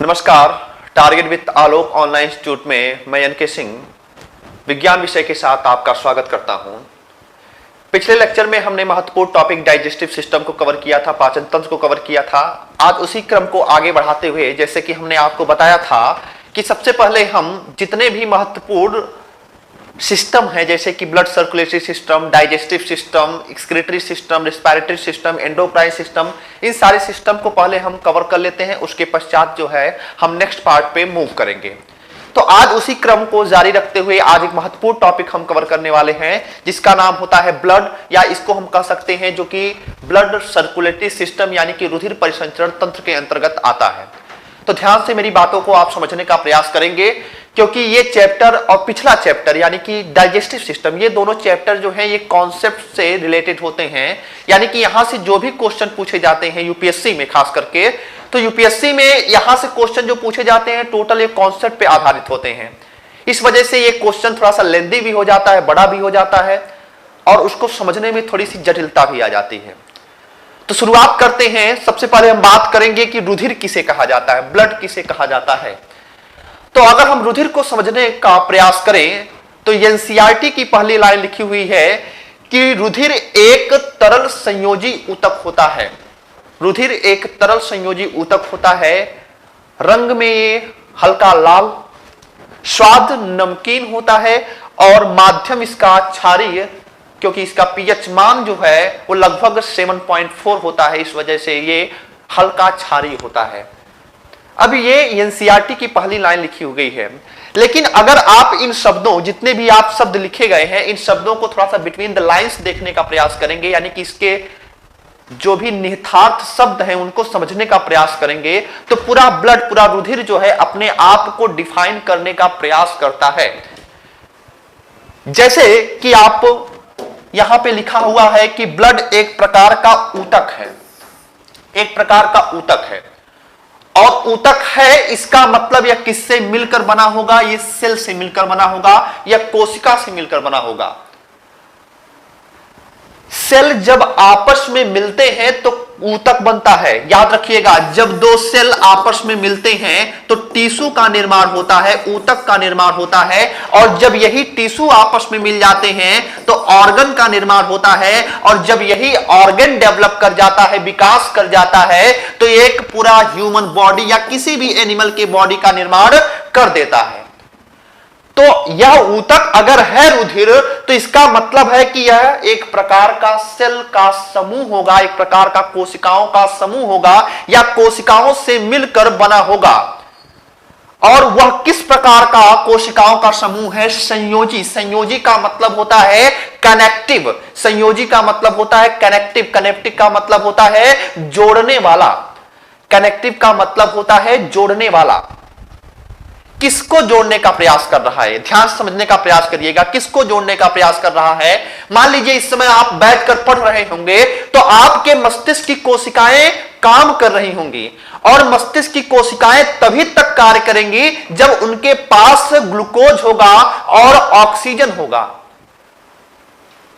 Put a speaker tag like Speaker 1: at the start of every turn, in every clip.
Speaker 1: नमस्कार। Target with Alok online institute में मैं एन के सिंह विज्ञान विषय के साथ आपका स्वागत करता हूं। पिछले लेक्चर में हमने महत्वपूर्ण टॉपिक डाइजेस्टिव सिस्टम को कवर किया था, पाचन तंत्र को कवर किया था। आज उसी क्रम को आगे बढ़ाते हुए जैसे कि हमने आपको बताया था कि सबसे पहले हम जितने भी महत्वपूर्ण सिस्टम है जैसे कि blood circulatory system, digestive system, excretory system, respiratory system, endocrine system, इन सारे सिस्टम को पहले हम कवर कर लेते हैं। उसके पश्चात जो है हम नेक्स्ट पार्ट पे मूव करेंगे। तो आज उसी क्रम को जारी रखते हुए आज एक महत्वपूर्ण टॉपिक हम कवर करने वाले हैं जिसका नाम होता है ब्लड, या इसको हम कह सकते हैं जो कि ब्लड सर्कुलेटरी सिस्टम यानी कि रुधिर परिसंचरण तंत्र के अंतर्गत आता है। तो ध्यान से मेरी बातों को आप समझने का प्रयास करेंगे क्योंकि ये चैप्टर और पिछला चैप्टर यानी कि डाइजेस्टिव सिस्टम, ये दोनों चैप्टर जो हैं ये कॉन्सेप्ट से रिलेटेड होते हैं। यानी कि यहां से जो भी क्वेश्चन पूछे जाते हैं यूपीएससी में खास करके, तो यूपीएससी में यहां से क्वेश्चन जो पूछे जाते हैं टोटल एक कॉन्सेप्ट पे आधारित होते हैं। इस वजह से ये क्वेश्चन थोड़ा सा लेंदी भी हो जाता है, बड़ा भी हो जाता है और उसको समझने में थोड़ी सी जटिलता भी आ जाती है। तो शुरुआत करते हैं। सबसे पहले हम बात करेंगे कि रुधिर किसे कहा जाता है, ब्लड किसे कहा जाता है। तो अगर हम रुधिर को समझने का प्रयास करें तो एनसीईआरटी की पहली लाइन लिखी हुई है कि रुधिर एक तरल संयोजी ऊतक होता है। रुधिर एक तरल संयोजी ऊतक होता है। रंग में ये हल्का लाल, स्वाद नमकीन होता है और माध्यम इसका क्षारीय, क्योंकि इसका पीएच मान जो है वो लगभग 7.4 होता है, इस वजह से ये हल्का क्षारीय होता है। अब ये एनसीईआरटी की पहली लाइन लिखी हुई है, लेकिन अगर आप इन शब्दों, जितने भी आप शब्द लिखे गए हैं, इन शब्दों को थोड़ा सा बिटवीन द लाइंस देखने का प्रयास करेंगे, यानी कि इसके जो भी निहितार्थ शब्द हैं उनको समझने का प्रयास करेंगे, तो पूरा ब्लड, पूरा रुधिर जो है अपने आप को डिफाइन करने का प्रयास करता है। जैसे कि आप यहां पे लिखा हुआ है कि ब्लड एक प्रकार का ऊतक है, एक प्रकार का ऊतक है। और ऊतक है इसका मतलब यह किससे मिलकर बना होगा? ये सेल से मिलकर बना होगा या कोशिका से मिलकर बना होगा। सेल जब आपस में मिलते हैं तो ऊतक बनता है। याद रखिएगा, जब दो सेल आपस में मिलते हैं तो टिश्यू का निर्माण होता है, ऊतक का निर्माण होता है। और जब यही टिश्यू आपस में मिल जाते हैं तो ऑर्गन का निर्माण होता है। और जब यही ऑर्गन डेवलप कर जाता है, विकास कर जाता है, तो एक पूरा ह्यूमन बॉडी या किसी भी एनिमल के बॉडी का निर्माण कर देता है। तो यह ऊतक अगर है रुधिर, तो इसका मतलब है कि यह एक प्रकार का सेल का समूह होगा, एक प्रकार का कोशिकाओं का समूह होगा या कोशिकाओं से मिलकर बना होगा। और वह किस प्रकार का कोशिकाओं का समूह है? संयोजी। संयोजी का मतलब होता है कनेक्टिव। संयोजी का मतलब होता है कनेक्टिव। कनेक्टिव का मतलब होता है जोड़ने वाला। कनेक्टिव का मतलब होता है जोड़ने वाला। किसको जोड़ने का प्रयास कर रहा है? ध्यान से समझने का प्रयास करिएगा। किसको जोड़ने का प्रयास कर रहा है? मान लीजिए इस समय आप बैठकर पढ़ रहे होंगे तो आपके मस्तिष्क की कोशिकाएं काम कर रही होंगी और मस्तिष्क की कोशिकाएं तभी तक कार्य करेंगी जब उनके पास ग्लूकोज होगा और ऑक्सीजन होगा।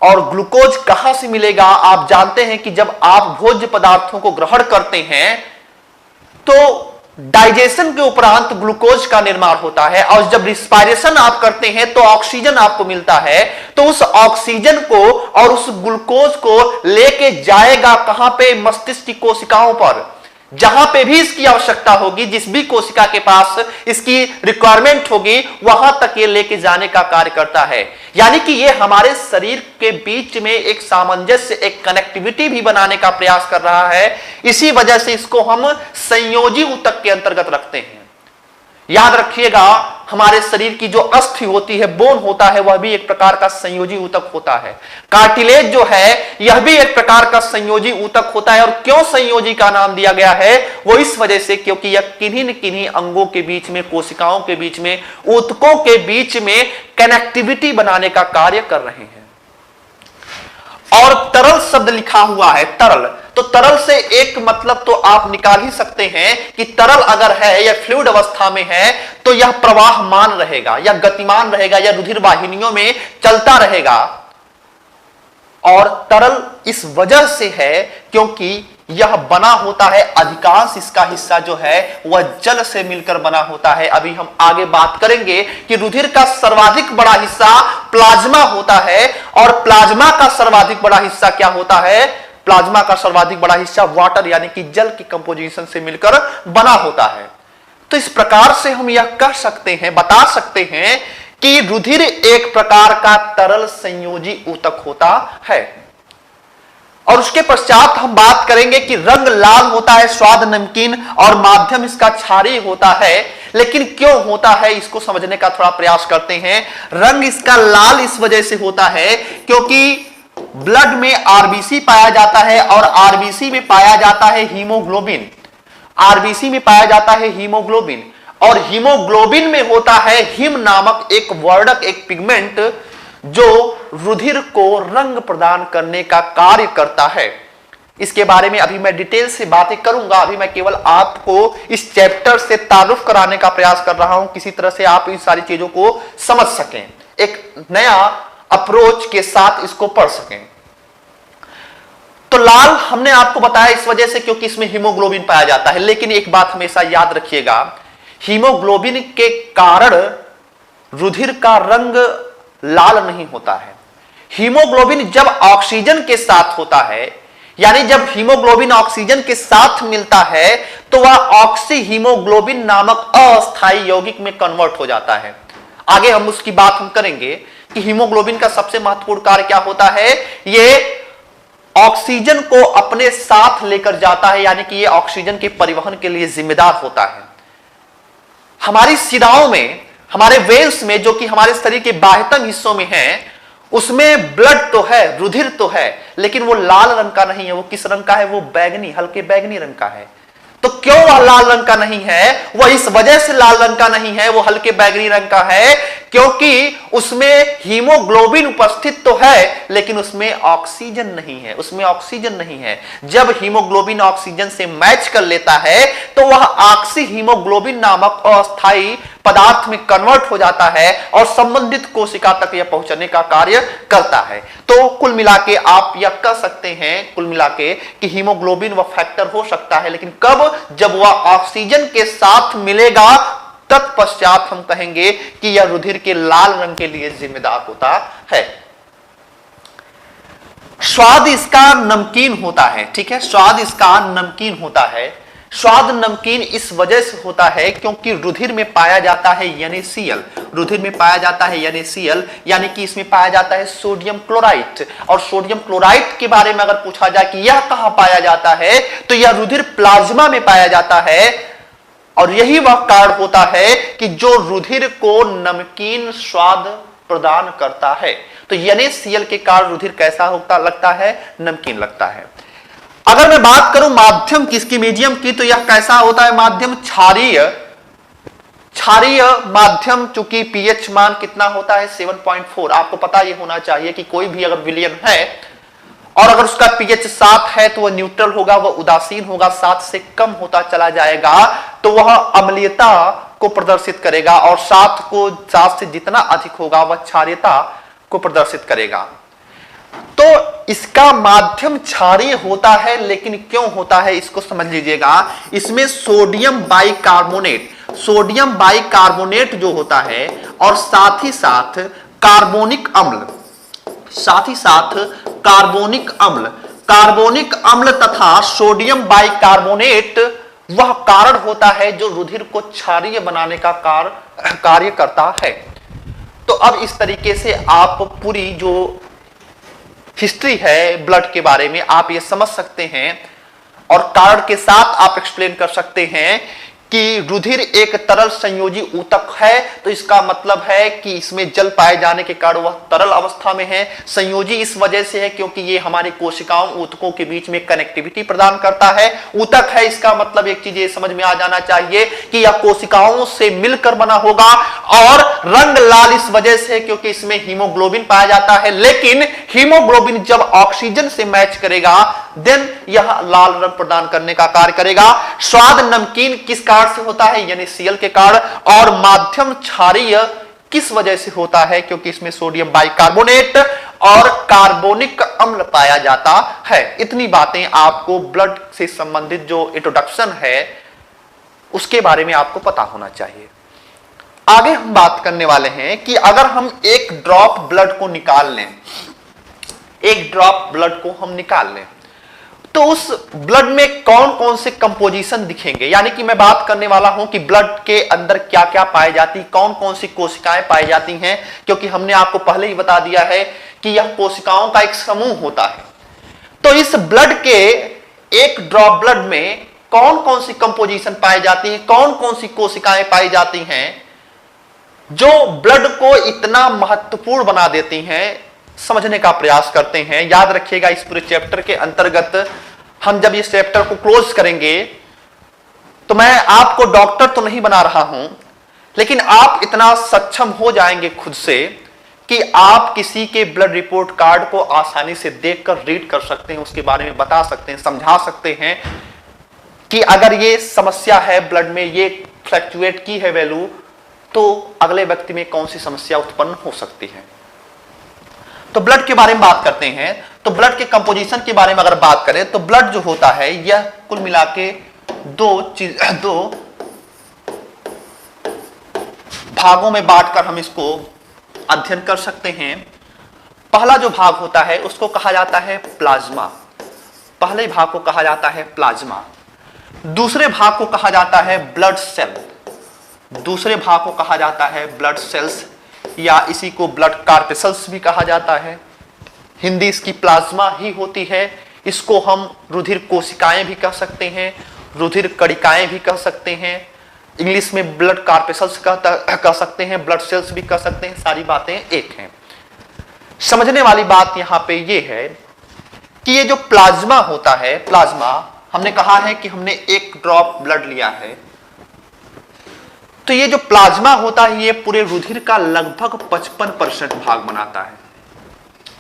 Speaker 1: और ग्लूकोज कहां से मिलेगा? आप जानते हैं कि जब आप भोज्य पदार्थों को ग्रहण करते हैं तो डाइजेशन के उपरांत ग्लूकोज का निर्माण होता है और जब रिस्पायरेशन आप करते हैं तो ऑक्सीजन आपको मिलता है। तो उस ऑक्सीजन को और उस ग्लूकोज को लेके जाएगा कहां पे? मस्तिष्क की कोशिकाओं पर। जहां पे भी इसकी आवश्यकता होगी, जिस भी कोशिका के पास इसकी रिक्वायरमेंट होगी, वहां तक ये लेके जाने का कार्य करता है। यानी कि ये हमारे शरीर के बीच में एक सामंजस्य, एक कनेक्टिविटी भी बनाने का प्रयास कर रहा है। इसी वजह से इसको हम संयोजी ऊतक के अंतर्गत रखते हैं। याद रखिएगा, हमारे शरीर की जो अस्थि होती है, बोन होता है, वह भी एक प्रकार का संयोजी ऊतक होता है। कार्टिलेज जो है यह भी एक प्रकार का संयोजी ऊतक होता है। और क्यों संयोजी का नाम दिया गया है? वो इस वजह से क्योंकि यह किन्हीं न किन्हीं अंगों के बीच में, कोशिकाओं के बीच में, ऊतकों के बीच में कनेक्टिविटी बनाने का कार्य कर रहे हैं। और तरल शब्द लिखा हुआ है, तरल। तो तरल से एक मतलब तो आप निकाल ही सकते हैं कि तरल अगर है या फ्लूइड अवस्था में है तो यह प्रवाहमान रहेगा या गतिमान रहेगा या रुधिर वाहिनियों में चलता रहेगा। और तरल इस वजह से है क्योंकि यह बना होता है, अधिकांश इसका हिस्सा जो है वह जल से मिलकर बना होता है। अभी हम आगे बात करेंगे कि रुधिर का सर्वाधिक बड़ा हिस्सा प्लाज्मा होता है और प्लाज्मा का सर्वाधिक बड़ा हिस्सा क्या होता है? प्लाज्मा का सर्वाधिक बड़ा हिस्सा वाटर यानी कि जल की कंपोजिशन से मिलकर बना होता है। तो इस प्रकार से हम यह कह सकते हैं, बता सकते हैं कि रुधिर एक प्रकार का तरल संयोजी ऊतक होता है। और उसके पश्चात हम बात करेंगे कि रंग लाल होता है, स्वाद नमकीन और माध्यम इसका क्षारीय होता है। लेकिन क्यों होता है इसको समझने का थोड़ा प्रयास करते हैं। रंग इसका लाल इस वजह से होता है क्योंकि ब्लड में आरबीसी पाया जाता है और आरबीसी में पाया जाता है हीमोग्लोबिन। आरबीसी में पाया जाता है हीमोग्लोबिन और हीमोग्लोबिन में होता है हिम नामक एक वर्णक, एक पिगमेंट जो रुधिर को रंग प्रदान करने का कार्य करता है। इसके बारे में अभी मैं डिटेल से बातें करूंगा। अभी मैं केवल आपको इस चैप्टर से तारुफ कराने का प्रयास कर रहा हूं, किसी तरह से आप इन सारी चीजों को समझ सकें, एक नया अप्रोच के साथ इसको पढ़ सकें। तो लाल हमने आपको बताया इस वजह से क्योंकि इसमें हीमोग्लोबिन पाया जाता है। लेकिन एक बात हमेशा याद रखिएगा, हीमोग्लोबिन के कारण रुधिर का रंग लाल नहीं होता है। हीमोग्लोबिन जब ऑक्सीजन के साथ होता है, यानी जब हीमोग्लोबिन ऑक्सीजन के साथ मिलता है तो वह ऑक्सी हीमोग्लोबिन नामक अस्थायी यौगिक में कन्वर्ट हो जाता है। आगे हम उसकी बात हम करेंगे कि हीमोग्लोबिन का सबसे महत्वपूर्ण कार्य क्या होता है। यह ऑक्सीजन को अपने साथ लेकर जाता है, यानी कि यह ऑक्सीजन के परिवहन के लिए जिम्मेदार होता है। हमारी शिराओं में, हमारे वेन्स में, जो कि हमारे शरीर के बाह्यतम हिस्सों में है, उसमें ब्लड तो है, रुधिर तो है, लेकिन वो लाल रंग का नहीं है। वो किस रंग का है? वो बैगनी, हल्के बैगनी रंग का है। तो क्यों वह लाल रंग का नहीं है? वह इस वजह से लाल रंग का नहीं है, वो हल्के बैगनी रंग का है क्योंकि उसमें हीमोग्लोबिन उपस्थित तो है लेकिन उसमें ऑक्सीजन नहीं है, उसमें ऑक्सीजन नहीं है। जब हीमोग्लोबिन ऑक्सीजन से मैच कर लेता है तो वह ऑक्सी हीमोग्लोबिन नामक अस्थायी पदार्थ में कन्वर्ट हो जाता है और संबंधित कोशिका तक यह पहुंचने का कार्य करता है। तो कुल मिला के आप यह कह सकते हैं, कुल मिला के, कि हीमोग्लोबिन वह फैक्टर हो सकता है, लेकिन कब? जब वह ऑक्सीजन के साथ मिलेगा, तत्पश्चात हम कहेंगे कि यह रुधिर के लाल रंग के लिए जिम्मेदार होता है। स्वाद इसका नमकीन होता है, ठीक है, स्वाद इसका नमकीन होता है। स्वाद नमकीन इस वजह से होता है क्योंकि रुधिर में पाया जाता है NaCl, रुधिर में पाया जाता है NaCl, यानी कि इसमें पाया जाता है सोडियम क्लोराइड। और सोडियम क्लोराइड के बारे में अगर पूछा जाए कि यह कहां पाया जाता है, तो यह रुधिर प्लाज्मा में पाया जाता है। और यही वह कारण होता है कि जो रुधिर को नमकीन स्वाद प्रदान करता है। तो NaCl के कारण रुधिर कैसा होता लगता है? नमकीन लगता है। अगर मैं बात करूं माध्यम की, इसकी मीडियम की, तो यह कैसा होता है? माध्यम क्षारीय। क्षारीय माध्यम, चूंकि पीएच मान कितना होता है? 7.4। आपको पता यह होना चाहिए कि कोई भी अगर विलयन है और अगर उसका पीएच 7 है तो वह न्यूट्रल होगा, वह उदासीन होगा। 7 से कम होता चला जाएगा तो वह अम्लीयता को प्रदर्शित करेगा और 7 से जितना अधिक होगा वह क्षारीयता को प्रदर्शित करेगा। तो इसका माध्यम क्षारीय होता है, लेकिन क्यों होता है इसको समझ लीजिएगा। इसमें सोडियम बाइकार्बोनेट, सोडियम बाइकार्बोनेट जो होता है और साथ ही साथ कार्बोनिक अम्ल, साथ ही साथ कार्बोनिक अम्ल, कार्बोनिक अम्ल तथा सोडियम बाइकार्बोनेट वह कारण होता है जो रुधिर को क्षारीय बनाने का कार्य करता है। तो अब इस तरीके से आप पूरी जो हिस्ट्री है ब्लड के बारे में आप ये समझ सकते हैं और कारण के साथ आप एक्सप्लेन कर सकते हैं कि रुधिर एक तरल संयोजी ऊतक है। तो इसका मतलब है कि इसमें जल पाए जाने के कारण वह तरल अवस्था में है। संयोजी इस वजह से है क्योंकि ये हमारे कोशिकाओं ऊतकों के बीच में कनेक्टिविटी प्रदान करता है। ऊतक है, इसका मतलब एक चीज ये समझ में आ जाना चाहिए कि यह कोशिकाओं से मिलकर बना होगा। और रंग लाल इस वजह से क्योंकि इसमें हीमोग्लोबिन पाया जाता है, लेकिन हीमोग्लोबिन जब ऑक्सीजन से मैच करेगा देन यह लाल रंग प्रदान करने का कार्य करेगा। स्वाद नमकीन किस कारण से होता है? NaCl के कारण। और माध्यम क्षारीय किस वजह से होता है? क्योंकि इसमें सोडियम बाइकार्बोनेट और कार्बोनिक अम्ल पाया जाता है। इतनी बातें आपको ब्लड से संबंधित जो इंट्रोडक्शन है उसके बारे में आपको पता होना चाहिए। आगे हम बात करने वाले हैं कि अगर हम एक ड्रॉप ब्लड को निकाल लें, एक ड्रॉप ब्लड को हम निकाल लें तो उस ब्लड में कौन कौन से कंपोजिशन दिखेंगे। यानी कि मैं बात करने वाला हूं कि ब्लड के अंदर क्या क्या पाई जाती, कौन कौन सी कोशिकाएं पाई जाती हैं, क्योंकि हमने आपको पहले ही बता दिया है कि यह कोशिकाओं का एक समूह होता है। तो इस ब्लड के एक ड्रॉप ब्लड में कौन कौन सी कंपोजिशन पाई जाती है, कौन कौन सी कोशिकाएं पाई जाती हैं जो ब्लड को इतना महत्वपूर्ण बना देती हैं, समझने का प्रयास करते हैं। याद रखिएगा इस पूरे चैप्टर के अंतर्गत हम जब इस चैप्टर को क्लोज करेंगे तो मैं आपको डॉक्टर तो नहीं बना रहा हूं, लेकिन आप इतना सक्षम हो जाएंगे खुद से कि आप किसी के ब्लड रिपोर्ट कार्ड को आसानी से देखकर रीड कर सकते हैं, उसके बारे में बता सकते हैं, समझा सकते हैं कि अगर ये समस्या है ब्लड में, ये फ्लक्चुएट की है वैल्यू, तो अगले व्यक्ति में कौन सी समस्या उत्पन्न हो सकती है। तो ब्लड के बारे में बात करते हैं। तो ब्लड के कंपोजिशन के बारे में अगर बात करें तो ब्लड जो होता है यह कुल मिला के दो भागों में बांटकर हम इसको अध्ययन कर सकते हैं। पहला जो भाग होता है उसको कहा जाता है प्लाज्मा, पहले भाग को कहा जाता है प्लाज्मा। दूसरे भाग को कहा जाता है ब्लड सेल, दूसरे भाग को कहा जाता है ब्लड सेल्स, या इसी को ब्लड कार्पेसल्स भी कहा जाता है। हिंदी इसकी प्लाज्मा ही होती है। इसको हम रुधिर कोशिकाएं भी कह सकते हैं, रुधिर कणिकाएं भी कह सकते हैं, इंग्लिश में ब्लड कार्पेसल्स कह सकते हैं, ब्लड सेल्स भी कह सकते हैं, सारी बातें एक हैं। समझने वाली बात यहां पे ये है कि ये जो प्लाज्मा होता है, प्लाज्मा हमने कहा है कि हमने एक ड्रॉप ब्लड लिया है, तो ये जो प्लाज्मा होता है ये पूरे रुधिर का लगभग 55% भाग बनाता है,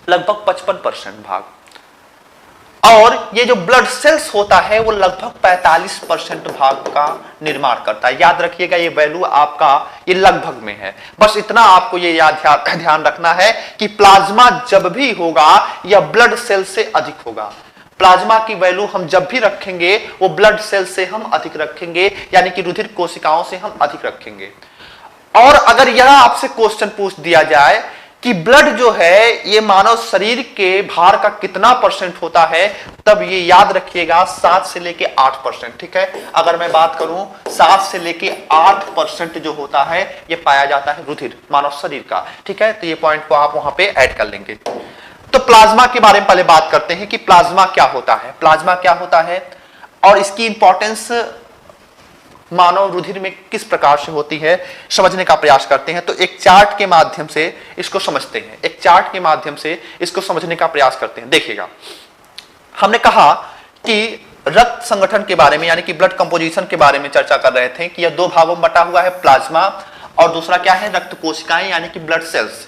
Speaker 1: लगभग 55% भाग। और ये जो ब्लड सेल्स होता है वो लगभग 45% भाग का निर्माण करता है। याद रखिएगा ये वैल्यू आपका ये लगभग में है, बस इतना आपको ये ध्यान रखना है कि प्लाज्मा जब भी होगा यह ब्लड सेल से अधिक होगा। प्लाज्मा की वैल्यू हम जब भी रखेंगे वो ब्लड सेल से हम अधिक रखेंगे, यानी कि रुधिर कोशिकाओं से हम अधिक रखेंगे। और अगर यह आपसे क्वेश्चन पूछ दिया जाए कि ब्लड जो है ये मानव शरीर के भार का कितना परसेंट होता है, तब ये याद रखिएगा 7 से लेके 8%। ठीक है, अगर मैं बात करूं 7 से लेके 8% जो होता है ये पाया जाता है रुधिर मानव शरीर का। ठीक है, तो ये पॉइंट को आप वहां पे ऐड कर लेंगे। तो प्लाज्मा के बारे में पहले बात करते हैं कि प्लाज्मा क्या होता है, प्लाज्मा क्या होता है और इसकी इंपॉर्टेंस मानव रुधिर में किस प्रकार से होती है, समझने का प्रयास करते हैं। तो एक चार्ट के माध्यम से इसको समझते हैं, एक चार्ट के माध्यम से इसको समझने का प्रयास करते हैं। देखिएगा, हमने कहा कि रक्त संगठन के बारे में यानी कि ब्लड कंपोजिशन के बारे में चर्चा कर रहे थे कि यह दो भागों में बटा हुआ है, प्लाज्मा और दूसरा क्या है, रक्त कोशिकाएं यानी कि ब्लड सेल्स।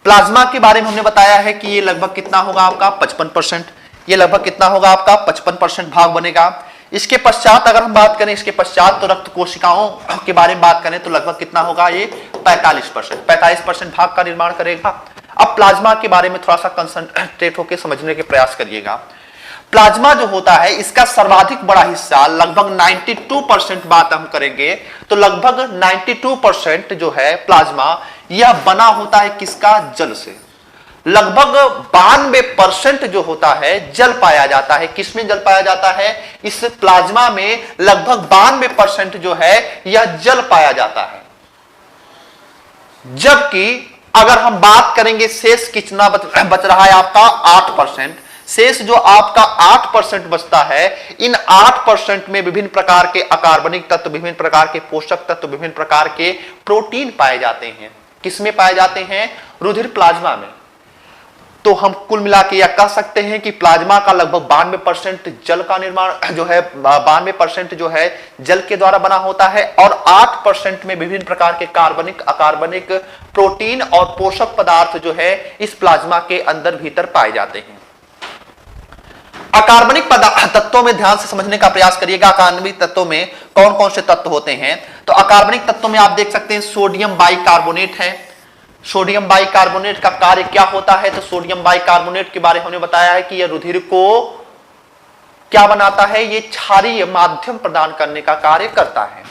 Speaker 1: प्लाज्मा के बारे में हमने बताया है कि ये लगभग कितना होगा आपका 55%, ये लगभग कितना होगा आपका 55% भाग बनेगा। इसके पश्चात अगर हम बात करें, इसके पश्चात तो रक्त कोशिकाओं के बारे में बात करें तो लगभग कितना होगा, ये 45% भाग का निर्माण करेगा। अब प्लाज्मा के बारे में थोड़ा सा कंसंट्रेट होकर समझने के प्रयास करिएगा। प्लाज्मा जो होता है इसका सर्वाधिक बड़ा हिस्सा लगभग 92% बात हम करेंगे तो लगभग 92% जो है प्लाज्मा यह बना होता है किसका, जल से। लगभग 92% जो होता है जल पाया जाता है। किसमें जल पाया जाता है, इस प्लाज्मा में लगभग 92% जो है यह जल पाया जाता है। जबकि अगर हम बात करेंगे शेष कितना बच रहा है आपका 8%, शेष जो आपका 8% बचता है, इन 8% में विभिन्न प्रकार के अकार्बनिक तत्व, विभिन्न प्रकार के पोषक तत्व, विभिन्न प्रकार के प्रोटीन पाए जाते हैं। किसमें पाए जाते हैं, रुधिर प्लाज्मा में। तो हम कुल मिला के यह कह सकते हैं कि प्लाज्मा का लगभग 92% जल का निर्माण जो है 92% जो है जल के द्वारा बना होता है और 8% में विभिन्न प्रकार के कार्बनिक, अकार्बनिक, प्रोटीन और पोषक पदार्थ जो है इस प्लाज्मा के अंदर भीतर पाए जाते हैं। अकार्बनिक तत्वों में ध्यान से समझने का प्रयास करिएगा। अकार्बनिक तत्वों में कौन कौन से तत्व होते हैं, तो अकार्बनिक तत्वों में आप देख सकते हैं सोडियम बाइकार्बोनेट है, सोडियम बाइकार्बोनेट का कार्य क्या होता है? तो सोडियम बाइकार्बोनेट के बारे में हमने बताया है कि यह रुधिर को क्या बनाता है? ये क्षारीय माध्यम प्रदान करने का कार्य करता है।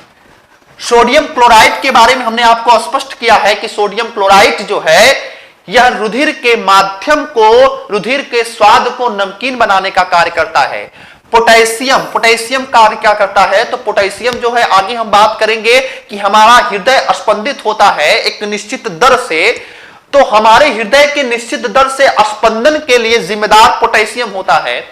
Speaker 1: सोडियम क्लोराइड के बारे में हमने आपको स्पष्ट किया है कि सोडियम क्लोराइड जो है यह रुधिर के माध्यम को, रुधिर के स्वाद को नमकीन बनाने का कार्य करता है। पोटेशियम कार्य क्या करता है? तो पोटेशियम जो है, आगे हम बात करेंगे कि हमारा हृदय स्पंदित होता है एक निश्चित दर से, तो हमारे हृदय के निश्चित दर से स्पंदन के लिए जिम्मेदार पोटेशियम होता है।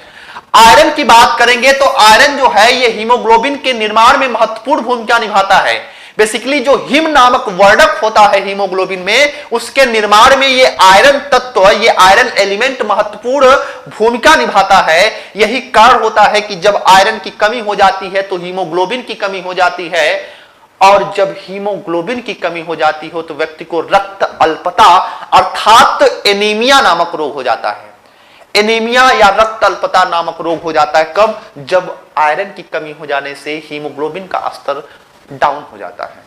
Speaker 1: आयरन की बात करेंगे तो आयरन जो है ये हीमोग्लोबिन के निर्माण में महत्वपूर्ण भूमिका निभाता है। बेसिकली जो हिम नामक वर्णक होता है हीमोग्लोबिन में, उसके निर्माण में ये आयरन तत्व, ये आयरन एलिमेंट महत्वपूर्ण भूमिका निभाता है। यही कारण होता है कि जब आयरन की कमी हो जाती है तो हीमोग्लोबिन की कमी हो जाती है, और जब हीमोग्लोबिन की कमी हो जाती हो तो व्यक्ति को रक्त अल्पता अर्थात एनीमिया नामक रोग हो जाता है। एनीमिया या रक्त अल्पता नामक रोग हो जाता है कब? जब आयरन की कमी हो जाने से हीमोग्लोबिन का स्तर डाउन हो जाता है।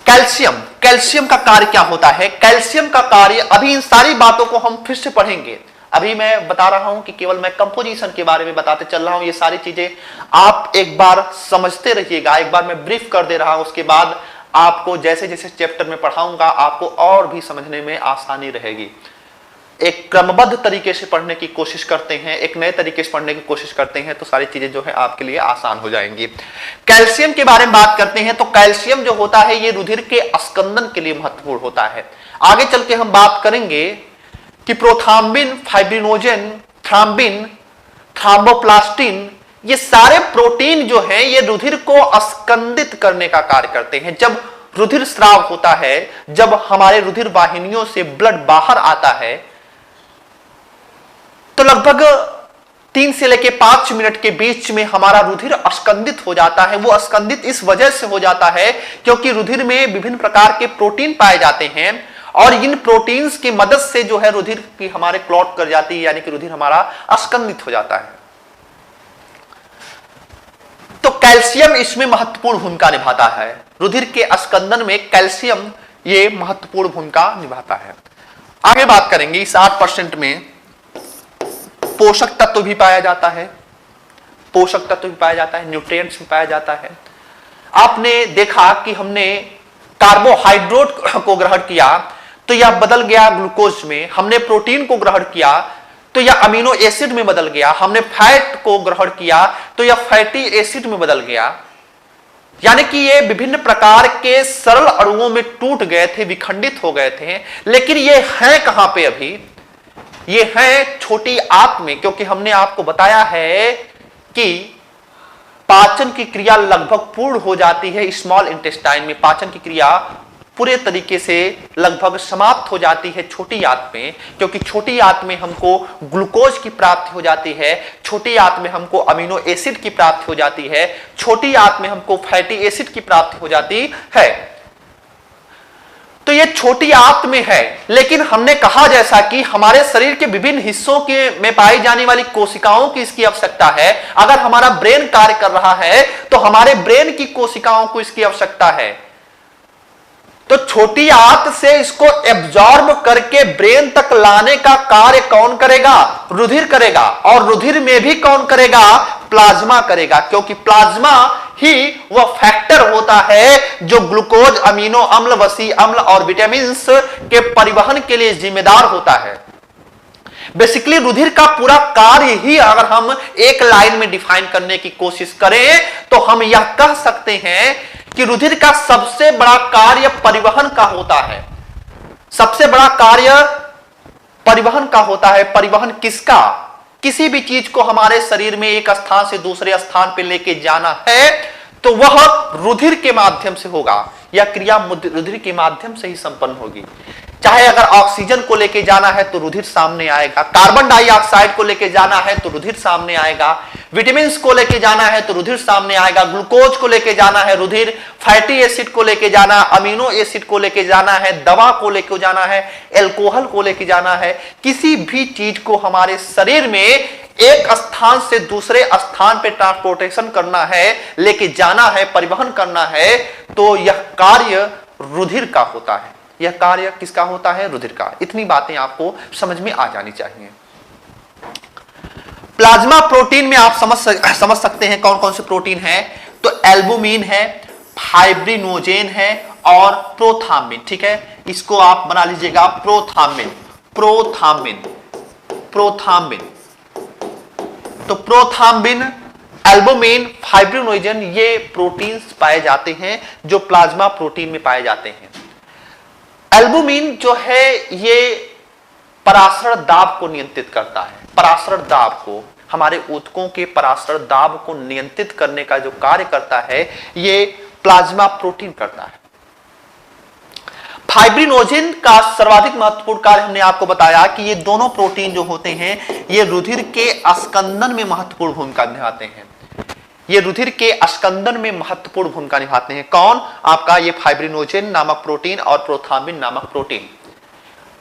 Speaker 1: कैल्शियम का कार्य क्या होता है? कैल्शियम का कार्य, अभी इन सारी बातों को हम फिर से पढ़ेंगे। अभी मैं बता रहा हूं कि केवल मैं कंपोजिशन के बारे में बताते चल रहा हूं। ये सारी चीजें आप एक बार समझते रहिएगा। एक बार मैं ब्रीफ कर दे रहा हूं, उसके बाद आपको जैसे जैसे चैप्टर में पढ़ाऊंगा आपको और भी समझने में आसानी रहेगी। एक क्रमबद्ध तरीके से पढ़ने की कोशिश करते हैं, एक नए तरीके से पढ़ने की कोशिश करते हैं, तो सारी चीजें जो है आपके लिए आसान हो जाएंगी। कैल्शियम के बारे में बात करते हैं तो कैल्शियम जो होता है ये रुधिर के स्कंदन के लिए महत्वपूर्ण होता है। आगे चल के हम बात करेंगे कि प्रोथ्राम्बिन, फाइब्रिनोजन, थ्राम्बिन, थ्राम्बोप्लास्टिन, ये सारे प्रोटीन जो हैं ये रुधिर को स्कंदित करने का कार्य करते हैं। जब रुधिर स्राव होता है, जब हमारे रुधिर वाहिनियों से ब्लड बाहर आता है, तो लगभग 3 से लेकर 5 मिनट के बीच में हमारा रुधिर स्कंदित हो जाता है। वो स्कंदित इस वजह से हो जाता है क्योंकि रुधिर में विभिन्न प्रकार के प्रोटीन पाए जाते हैं, और इन प्रोटीन्स की मदद से जो है रुधिर की हमारे क्लॉट कर जाती है, यानी कि रुधिर हमारा स्कंदित हो जाता है। तो कैल्शियम इसमें महत्वपूर्ण भूमिका निभाता है। रुधिर के स्कंदन में कैल्शियम ये महत्वपूर्ण भूमिका निभाता है। आगे बात करेंगे, इस 8% में पोषक तत्व भी पाया जाता है, पोषक तत्व भी पाया जाता है, न्यूट्रिएंट्स भी पाया जाता है। आपने देखा कि हमने कार्बोहाइड्रेट को ग्रहण किया तो यह बदल गया ग्लूकोज में, हमने प्रोटीन को ग्रहण किया तो यह अमीनो एसिड में बदल गया, हमने फैट को ग्रहण किया तो यह फैटी एसिड में बदल गया। यानी कि ये विभिन्न प्रकार के सरल अणुओं में टूट गए थे, विखंडित हो गए थे, लेकिन ये हैं कहां पे? अभी ये है छोटी आंत में, क्योंकि हमने आपको बताया है कि पाचन की क्रिया लगभग पूर्ण हो जाती है स्मॉल इंटेस्टाइन में। पाचन की क्रिया पूरे तरीके से लगभग समाप्त हो जाती है छोटी आंत में, क्योंकि छोटी आंत में हमको ग्लूकोज की प्राप्ति हो जाती है, छोटी आंत में हमको अमीनो एसिड की प्राप्ति हो जाती है, छोटी आंत में हमको फैटी एसिड की प्राप्ति हो जाती है। तो ये छोटी आंत में है, लेकिन हमने कहा जैसा कि हमारे शरीर के विभिन्न हिस्सों के में पाई जाने वाली कोशिकाओं की इसकी आवश्यकता है। अगर हमारा ब्रेन कार्य कर रहा है तो हमारे ब्रेन की कोशिकाओं को इसकी आवश्यकता है। तो छोटी आंत से इसको एब्जॉर्ब करके ब्रेन तक लाने का कार्य कौन करेगा? रुधिर करेगा। और रुधिर में भी कौन करेगा? प्लाज्मा करेगा, क्योंकि प्लाज्मा ही वह फैक्टर होता है जो ग्लूकोज, अमीनो अम्ल, वसी अम्ल और विटामिन के परिवहन के लिए जिम्मेदार होता है। बेसिकली रुधिर का पूरा कार्य ही अगर हम एक लाइन में डिफाइन करने की कोशिश करें तो हम यह कह सकते हैं कि रुधिर का सबसे बड़ा कार्य परिवहन का होता है। सबसे बड़ा कार्य परिवहन का होता है। परिवहन किसका? किसी भी चीज को हमारे शरीर में एक स्थान से दूसरे स्थान पे लेके जाना है तो वह रुधिर के माध्यम से होगा। यह क्रिया रुधिर के माध्यम से ही संपन्न होगी। चाहे अगर ऑक्सीजन को लेके जाना है तो रुधिर सामने आएगा, कार्बन डाइऑक्साइड को लेके जाना है तो रुधिर सामने आएगा, विटामिन को लेके जाना है तो रुधिर सामने आएगा, ग्लूकोज को लेके जाना है रुधिर, फैटी एसिड को लेके जाना, अमीनो एसिड को लेके जाना है, दवा को लेके जाना है, एल्कोहल को लेके जाना है। किसी भी चीज को हमारे शरीर में एक स्थान से दूसरे स्थान पे ट्रांसपोर्टेशन करना है, लेके जाना है, परिवहन करना है, तो यह कार्य रुधिर का होता है। यह कार्य किसका होता है? रुधिर का। इतनी बातें आपको समझ में आ जानी चाहिए। प्लाज्मा प्रोटीन में आप समझ सकते हैं कौन कौन से प्रोटीन है। तो एल्बुमिन है, फाइब्रिनोजेन है और प्रोथाम्बिन। ठीक है, इसको आप बना लीजिएगा प्रोथाम्बिन। तो प्रोथाम्बिन, एल्बुमिन, फाइब्रिनोजेन ये प्रोटीन्स पाए जाते हैं जो प्लाज्मा प्रोटीन में पाए जाते हैं। एल्बुमिन जो है ये परासरण दाब को नियंत्रित करता है। परासरण दाब को, हमारे ऊतकों के परासरण दाब को नियंत्रित करने का जो कार्य करता है ये प्लाज्मा प्रोटीन करता है। फाइब्रिनोजेन का सर्वाधिक महत्वपूर्ण कार्य हमने आपको बताया कि ये दोनों प्रोटीन जो होते हैं ये रुधिर के अस्कंदन में महत्वपूर्ण भूमिका निभाते हैं। ये रुधिर के अस्कंदन में महत्वपूर्ण भूमिका निभाते हैं। कौन? आपका ये फाइब्रिनोजेन नामक प्रोटीन और प्रोथाम्बिन नामक प्रोटीन।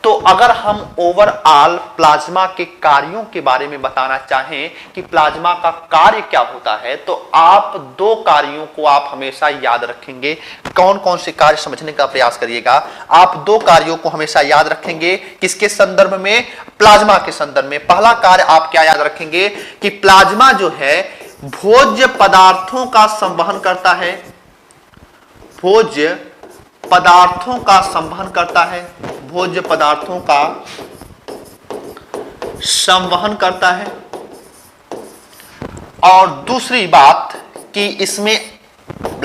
Speaker 1: तो अगर हम ओवरऑल प्लाज्मा के कार्यों के बारे में बताना चाहें कि प्लाज्मा का कार्य क्या होता है, तो आप दो कार्यों को आप हमेशा याद रखेंगे। कौन कौन से कार्य समझने का प्रयास करिएगा। आप दो कार्यों को हमेशा याद रखेंगे। किसके संदर्भ में? प्लाज्मा के संदर्भ में। पहला कार्य आप क्या याद रखेंगे कि प्लाज्मा जो है भोज्य पदार्थों का संवहन करता है। भोज्य पदार्थों का संवहन करता है। भोज्य पदार्थों का संवहन करता है। और दूसरी बात कि इसमें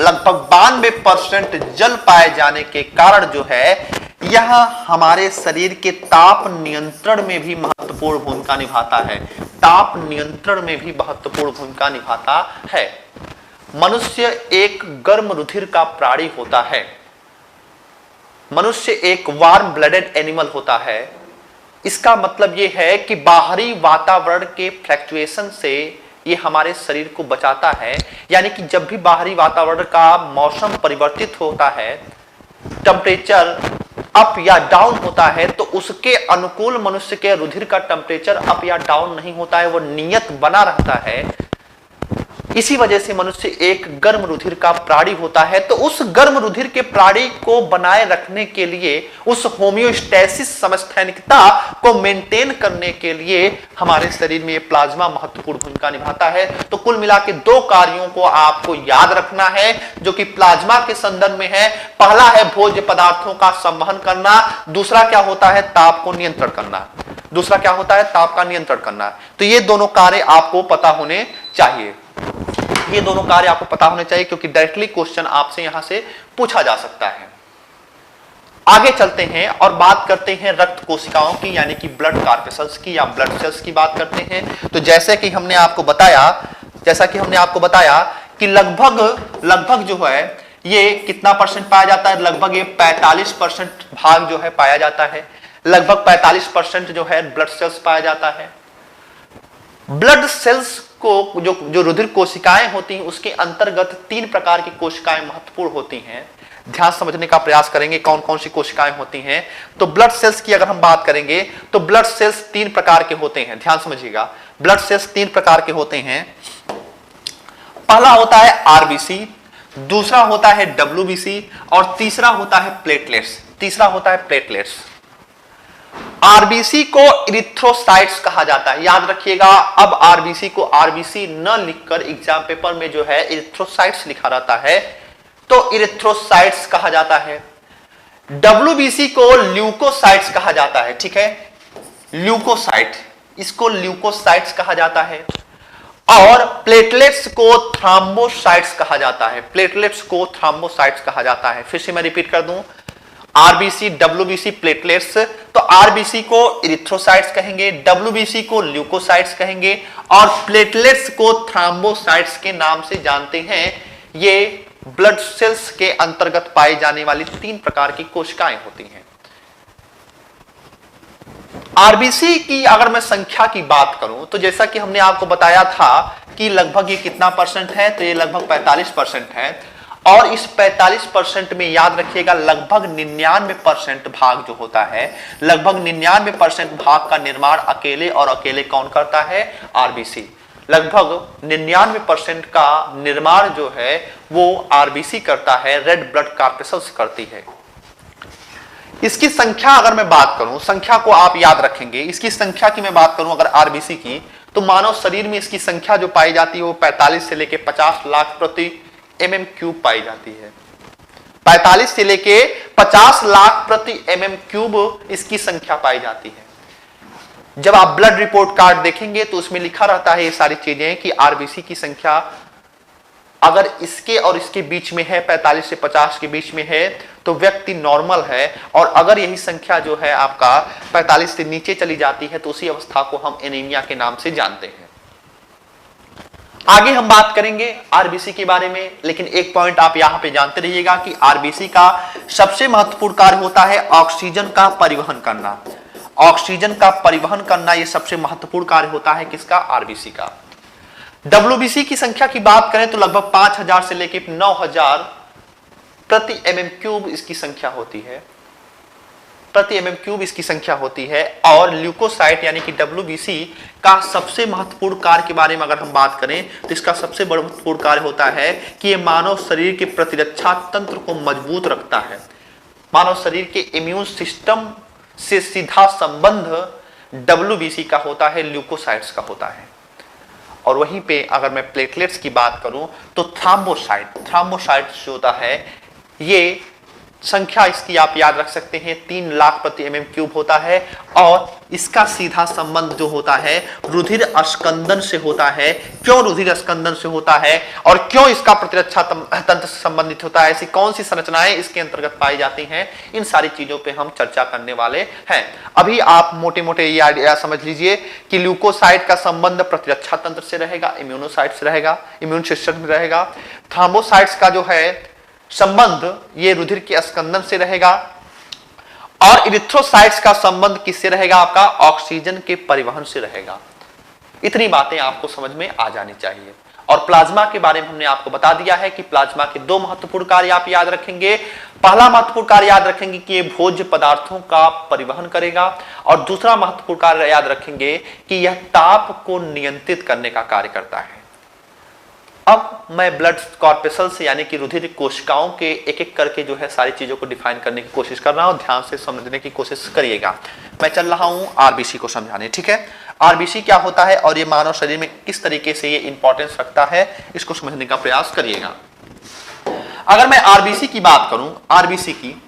Speaker 1: लगभग 92% जल पाए जाने के कारण जो है यह हमारे शरीर के ताप नियंत्रण में भी महत्वपूर्ण भूमिका निभाता है। ताप नियंत्रण में भी महत्वपूर्ण भूमिका निभाता है। मनुष्य एक गर्म रुधिर का प्राणी होता है। मनुष्य एक वार्म ब्लडेड एनिमल होता है। इसका मतलब यह है कि बाहरी वातावरण के फ्लक्चुएशन से ये हमारे शरीर को बचाता है। यानी कि जब भी बाहरी वातावरण का मौसम परिवर्तित होता है, टेम्परेचर अप या डाउन होता है, तो उसके अनुकूल मनुष्य के रुधिर का टेम्परेचर अप या डाउन नहीं होता है, वो नियत बना रहता है। इसी वजह से मनुष्य एक गर्म रुधिर का प्राणी होता है। तो उस गर्म रुधिर के प्राणी को बनाए रखने के लिए, उस होम्योस्टेसिस समस्थैनिकता को मेंटेन करने के लिए हमारे शरीर में प्लाज्मा महत्वपूर्ण भूमिका निभाता है। तो कुल मिला के दो कार्यों को आपको याद रखना है जो कि प्लाज्मा के संदर्भ में है। पहला है भोज्य पदार्थों का संवहन करना, दूसरा क्या होता है? ताप को नियंत्रण करना। दूसरा क्या होता है? ताप का नियंत्रण करना। तो ये दोनों कार्य आपको पता होने चाहिए। ये दोनों कार्य आपको पता होने चाहिए क्योंकि डायरेक्टली क्वेश्चन आपसे यहां से पूछा जा सकता है। आगे चलते हैं और बात करते हैं रक्त कोशिकाओं की, यानी कि ब्लड कार्पेसल्स की या ब्लड सेल्स की बात करते हैं। तो जैसा कि हमने आपको बताया कि लगभग जो है ये कितना परसेंट पाया जाता है? लगभग ये 45% भाग जो है पाया जाता है। लगभग 45% जो है ब्लड सेल्स पाया जाता है। ब्लड सेल्स को जो रुधिर कोशिकाएं होती हैं उसके अंतर्गत 3 प्रकार की कोशिकाएं महत्वपूर्ण होती हैं। ध्यान समझने का प्रयास करेंगे कौन कौन सी कोशिकाएं होती हैं। तो ब्लड सेल्स की अगर हम बात करेंगे तो ब्लड सेल्स 3 प्रकार के होते हैं। ध्यान समझिएगा, ब्लड सेल्स 3 प्रकार के होते हैं। पहला होता है आरबीसी, दूसरा होता है डब्ल्यूबीसी और तीसरा होता है प्लेटलेट्स। आरबीसी को इरिथ्रोसाइट्स कहा जाता है। याद रखिएगा, अब आरबीसी को आरबीसी न लिखकर एग्जाम पेपर में जो है इरिथ्रोसाइट्स लिखा रहता है, तो इरिथ्रोसाइट्स कहा जाता है। डब्ल्यूबीसी को ल्यूकोसाइट्स कहा जाता है। ठीक है, ल्यूकोसाइट, इसको ल्यूकोसाइट्स कहा जाता है। और प्लेटलेट्स को थ्रोम्बोसाइट्स कहा जाता है। फिर से मैं रिपीट कर दूं, आरबीसी, डब्ल्यूबीसी, प्लेटलेट्स। तो आरबीसी को इरिथ्रोसाइट्स कहेंगे, डब्ल्यूबीसी को ल्यूकोसाइट्स कहेंगे और प्लेटलेट्स को थ्रोम्बोसाइट्स के नाम से जानते हैं। ये ब्लड सेल्स के अंतर्गत पाई जाने वाली 3 प्रकार की कोशिकाएं होती हैं। आरबीसी की अगर मैं संख्या की बात करूं तो जैसा कि हमने आपको बताया था कि लगभग ये कितना परसेंट है, तो ये लगभग 45% है। और इस 45% में याद रखिएगा लगभग 99% भाग जो होता है, लगभग 99% भाग का निर्माण अकेले कौन करता है? आरबीसी। लगभग 99% का निर्माण जो है वो आरबीसी करता है, रेड ब्लड कार्पेसल्स करती है। इसकी संख्या अगर मैं बात करूं, संख्या को आप याद रखेंगे, इसकी संख्या की मैं बात करूं अगर आरबीसी की, तो मानव शरीर में इसकी संख्या जो पाई जाती है वो 45 से लेकर 50 लाख प्रति mm क्यूब पाई जाती है। 45 से लेके 50 लाख प्रति mm क्यूब इसकी संख्या पाई जाती है। जब आप ब्लड रिपोर्ट कार्ड देखेंगे तो उसमें लिखा रहता है ये सारी चीजें कि आरबीसी की संख्या अगर इसके और इसके बीच में है, 45 से 50 के बीच में है, तो व्यक्ति नॉर्मल है, और अगर यही संख्या जो है आपका 45 से नीचे चली जाती है तो उसी अवस्था को हम एनीमिया के नाम से जानते हैं। आगे हम बात करेंगे आरबीसी के बारे में, लेकिन एक पॉइंट आप यहां पे जानते रहिएगा कि आरबीसी का सबसे महत्वपूर्ण कार्य होता है ऑक्सीजन का परिवहन करना। ऑक्सीजन का परिवहन करना यह सबसे महत्वपूर्ण कार्य होता है किसका? आरबीसी का। डब्ल्यूबीसी की संख्या की बात करें तो लगभग 5000 से लेकर 9000 प्रति mm क्यूब इसकी संख्या होती है, प्रति mm क्यूब इसकी संख्या होती है। और ल्यूकोसाइट यानी कि डब्ल्यूबीसी का सबसे महत्वपूर्ण कार्य के बारे में अगर हम बात करें तो इसका सबसे बड़ा महत्वपूर्ण कार्य होता है कि यह मानव शरीर के प्रतिरक्षा तंत्र को मजबूत रखता है। मानव शरीर के इम्यून सिस्टम से सीधा संबंध डब्ल्यूबीसी का होता है, ल्यूकोसाइट्स का होता है। और वहीं पे अगर मैं प्लेटलेट्स की बात करूं तो थ्रोम्बोसाइट जो होता है, ये संख्या इसकी आप याद रख सकते हैं 3 लाख प्रति mm क्यूब होता है, और इसका सीधा संबंध जो होता है रुधिर अस्कंदन से होता है। क्यों रुधिर अस्कंदन से होता है और क्यों इसका प्रतिरक्षा तंत्र से संबंधित होता है, ऐसी कौन सी संरचनाएं इसके अंतर्गत पाई जाती हैं, इन सारी चीजों पे हम चर्चा करने वाले हैं। अभी आप मोटे मोटे ये आइडिया समझ लीजिए कि ल्यूकोसाइट का संबंध प्रतिरक्षा तंत्र से रहेगा, इम्यूनोसाइट से रहेगा, इम्यून सिस्टम से रहेगा। थ्रोम्बोसाइट्स का जो है संबंध ये रुधिर के अस्कंदन से रहेगा, और इरिथ्रोसाइट्स का संबंध किससे रहेगा? आपका ऑक्सीजन के परिवहन से रहेगा। इतनी बातें आपको समझ में आ जानी चाहिए। और प्लाज्मा के बारे में हमने आपको बता दिया है कि प्लाज्मा के 2 महत्वपूर्ण कार्य आप याद रखेंगे। पहला महत्वपूर्ण कार्य याद रखेंगे कि यह भोज्य पदार्थों का परिवहन करेगा, और दूसरा महत्वपूर्ण कार्य याद रखेंगे कि यह ताप को नियंत्रित करने का कार्य करता है। अब मैं ब्लड कॉर्पस्कल से यानी कि रुधिर कोशिकाओं के एक एक करके जो है सारी चीजों को डिफाइन करने की कोशिश कर रहा हूं, ध्यान से समझने की कोशिश करिएगा। मैं चल रहा हूं आरबीसी को समझाने, ठीक है। आरबीसी क्या होता है और ये मानव शरीर में किस तरीके से ये इंपॉर्टेंस रखता है, इसको समझने का प्रयास करिएगा। अगर मैं आरबीसी की बात करूं, आरबीसी की,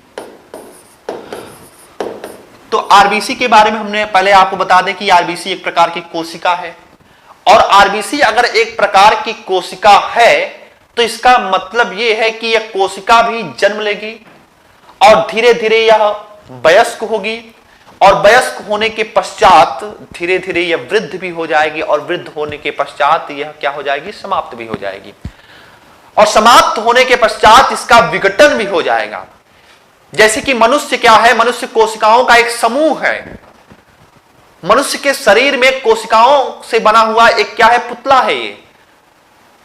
Speaker 1: तो आरबीसी के बारे में हमने पहले आपको बता दें कि आरबीसी एक प्रकार की कोशिका है, और आरबीसी अगर एक प्रकार की कोशिका है तो इसका मतलब यह है कि यह कोशिका भी जन्म लेगी, और धीरे धीरे यह वयस्क होगी, और वयस्क होने के पश्चात धीरे धीरे यह वृद्ध भी हो जाएगी, और वृद्ध होने के पश्चात यह क्या हो जाएगी? समाप्त भी हो जाएगी, और समाप्त होने के पश्चात इसका विघटन भी हो जाएगा। जैसे कि मनुष्य क्या है? मनुष्य कोशिकाओं का एक समूह है। मनुष्य के शरीर में कोशिकाओं से बना हुआ एक क्या है? पुतला है ये।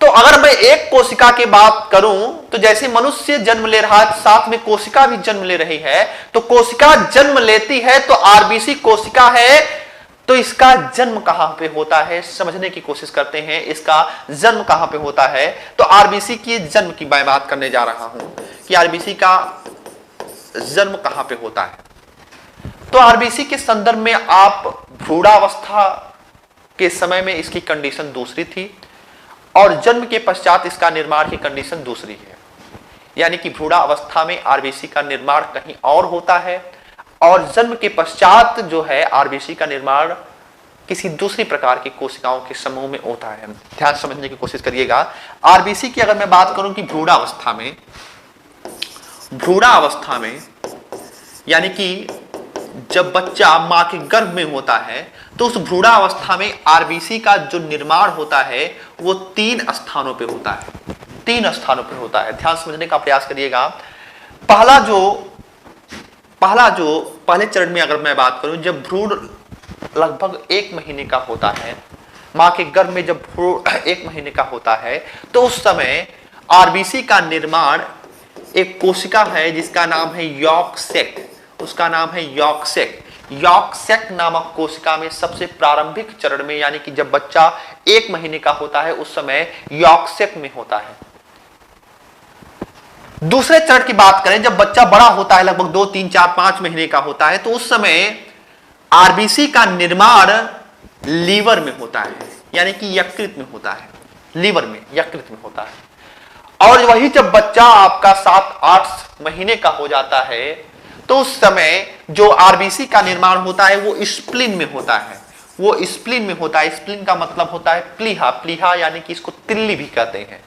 Speaker 1: तो अगर मैं एक कोशिका की बात करूं तो जैसे मनुष्य जन्म ले रहा है, साथ में कोशिका भी जन्म ले रही है। तो कोशिका जन्म लेती है तो आरबीसी कोशिका है, तो इसका जन्म कहां पे होता है समझने की कोशिश करते हैं। इसका जन्म कहां पे होता है? तो आरबीसी की जन्म की मैं बात करने जा रहा हूं कि आरबीसी का जन्म कहां पे होता है। तो आरबीसी के संदर्भ में आप भ्रूणावस्था के समय में इसकी कंडीशन दूसरी थी, और जन्म के पश्चात इसका निर्माण की कंडीशन दूसरी है। यानी कि भ्रूणावस्था में आरबीसी का निर्माण कहीं और होता है, और जन्म के पश्चात जो है आरबीसी का निर्माण किसी दूसरी प्रकार की कोशिकाओं के समूह में होता है। ध्यान समझने की कोशिश करिएगा। आरबीसी की अगर मैं बात करूं कि भ्रूणावस्था में यानी कि जब बच्चा मां के गर्भ में होता है तो उस भ्रूणावस्था में आरबीसी का जो निर्माण होता है वो 3 स्थानों पे होता है। 3 स्थानों पे होता है। ध्यान समझने का प्रयास करिएगा। पहले चरण में अगर मैं बात करूं, जब भ्रूण लगभग 1 महीने का होता है, मां के गर्भ में जब भ्रूण 1 महीने का होता है, तो उस समय आरबीसी का निर्माण एक कोशिका है जिसका नाम है यॉर्क सैक। उसका नाम है यॉर्क सैक। यॉर्क सैक नामक कोशिका में सबसे प्रारंभिक चरण में, यानी कि जब बच्चा 1 महीने का होता है, उस समय यॉर्क सैक में होता है। दूसरे चरण की बात करें, जब बच्चा बड़ा होता है, लगभग 2, 3, 4, 5 महीने का होता है, तो उस समय आरबीसी का निर्माण लीवर में होता है, यानी कि यकृत में होता है, लीवर में, यकृत में होता है। और वही जब बच्चा आपका 7-8 महीने का हो जाता है, तो उस समय जो आरबीसी का निर्माण होता है वो स्प्लीन में होता है, वो स्प्लीन में होता है। स्प्लीन का मतलब होता है प्लीहा, प्लीहा यानी कि इसको तिल्ली भी कहते हैं।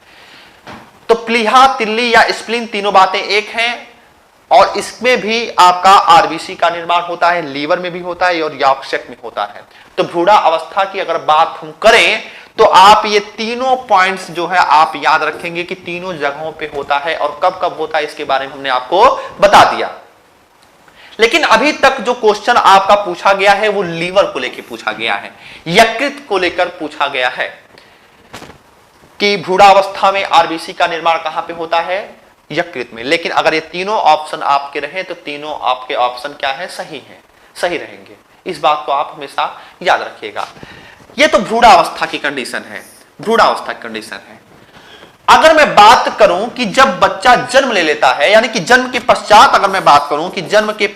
Speaker 1: तो प्लीहा, तिल्ली या स्प्लीन, तीनों बातें एक हैं, और इसमें भी आपका आरबीसी का निर्माण होता है, लीवर में भी होता है और यकृत में होता है। तो भ्रूण अवस्था की अगर बात हम करें तो आप ये तीनों पॉइंट्स जो है आप याद रखेंगे कि तीनों जगहों पे होता है, और कब कब होता है इसके बारे में हमने आपको बता दिया। लेकिन अभी तक जो क्वेश्चन आपका पूछा गया है वो लीवर को लेकर पूछा गया है, यकृत को लेकर पूछा गया है कि भ्रूणावस्था में आरबीसी का निर्माण कहां पे होता है, यकृत में। लेकिन अगर ये तीनों ऑप्शन आपके रहे तो तीनों आपके ऑप्शन क्या है, सही है, सही रहेंगे। इस बात को आप हमेशा याद रखिएगा। ये तो भ्रूणावस्था की कंडीशन है, भ्रूणावस्था की कंडीशन है। अगर मैं बात करूं कि जब बच्चा जन्म ले लेता है, यानी कि जन्म के पश्चात, अगर मैं बात करूं कि जन्म के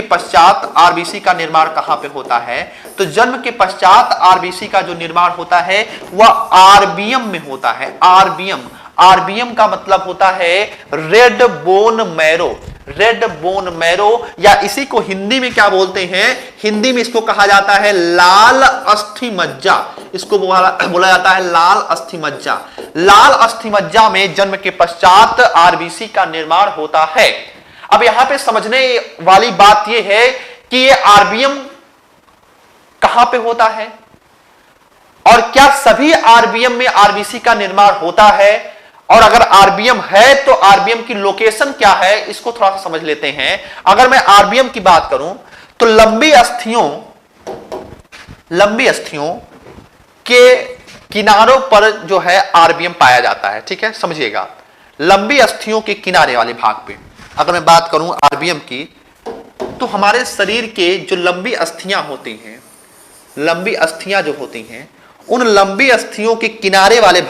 Speaker 1: पश्चात आरबीसी का निर्माण कहां पे होता है, तो जन्म के पश्चात आरबीसी का जो निर्माण होता है वह आरबीएम में होता है। आरबीएम, आरबीएम का मतलब होता है red bone marrow, red bone marrow, या इसी को हिंदी में क्या बोलते हैं, हिंदी में इसको कहा जाता है लाल अस्थि मज्जा, इसको बोला जाता है लाल अस्थि मज्जा। लाल अस्थि मज्जा में जन्म के पश्चात आरबीसी का निर्माण होता है। अब यहां पे समझने वाली बात यह है कि ये आरबीएम कहां पे होता है और क्या सभी आरबीएम में आरबीसी का निर्माण होता है, और अगर आरबीएम है तो आरबीएम की लोकेशन क्या है, इसको थोड़ा सा समझ लेते हैं। अगर मैं आरबीएम की बात करूं तो लंबी अस्थियों के किनारों पर जो है आरबीएम पाया जाता है। ठीक है, समझिएगा, लंबी अस्थियों के किनारे वाले भाग पे अगर मैं बात करूं आरबीएम की, तो हमारे शरीर के जो लंबी अस्थियां होती हैं, लंबी अस्थियां जो होती हैं, उन लंबी अस्थियों के किनारे वाले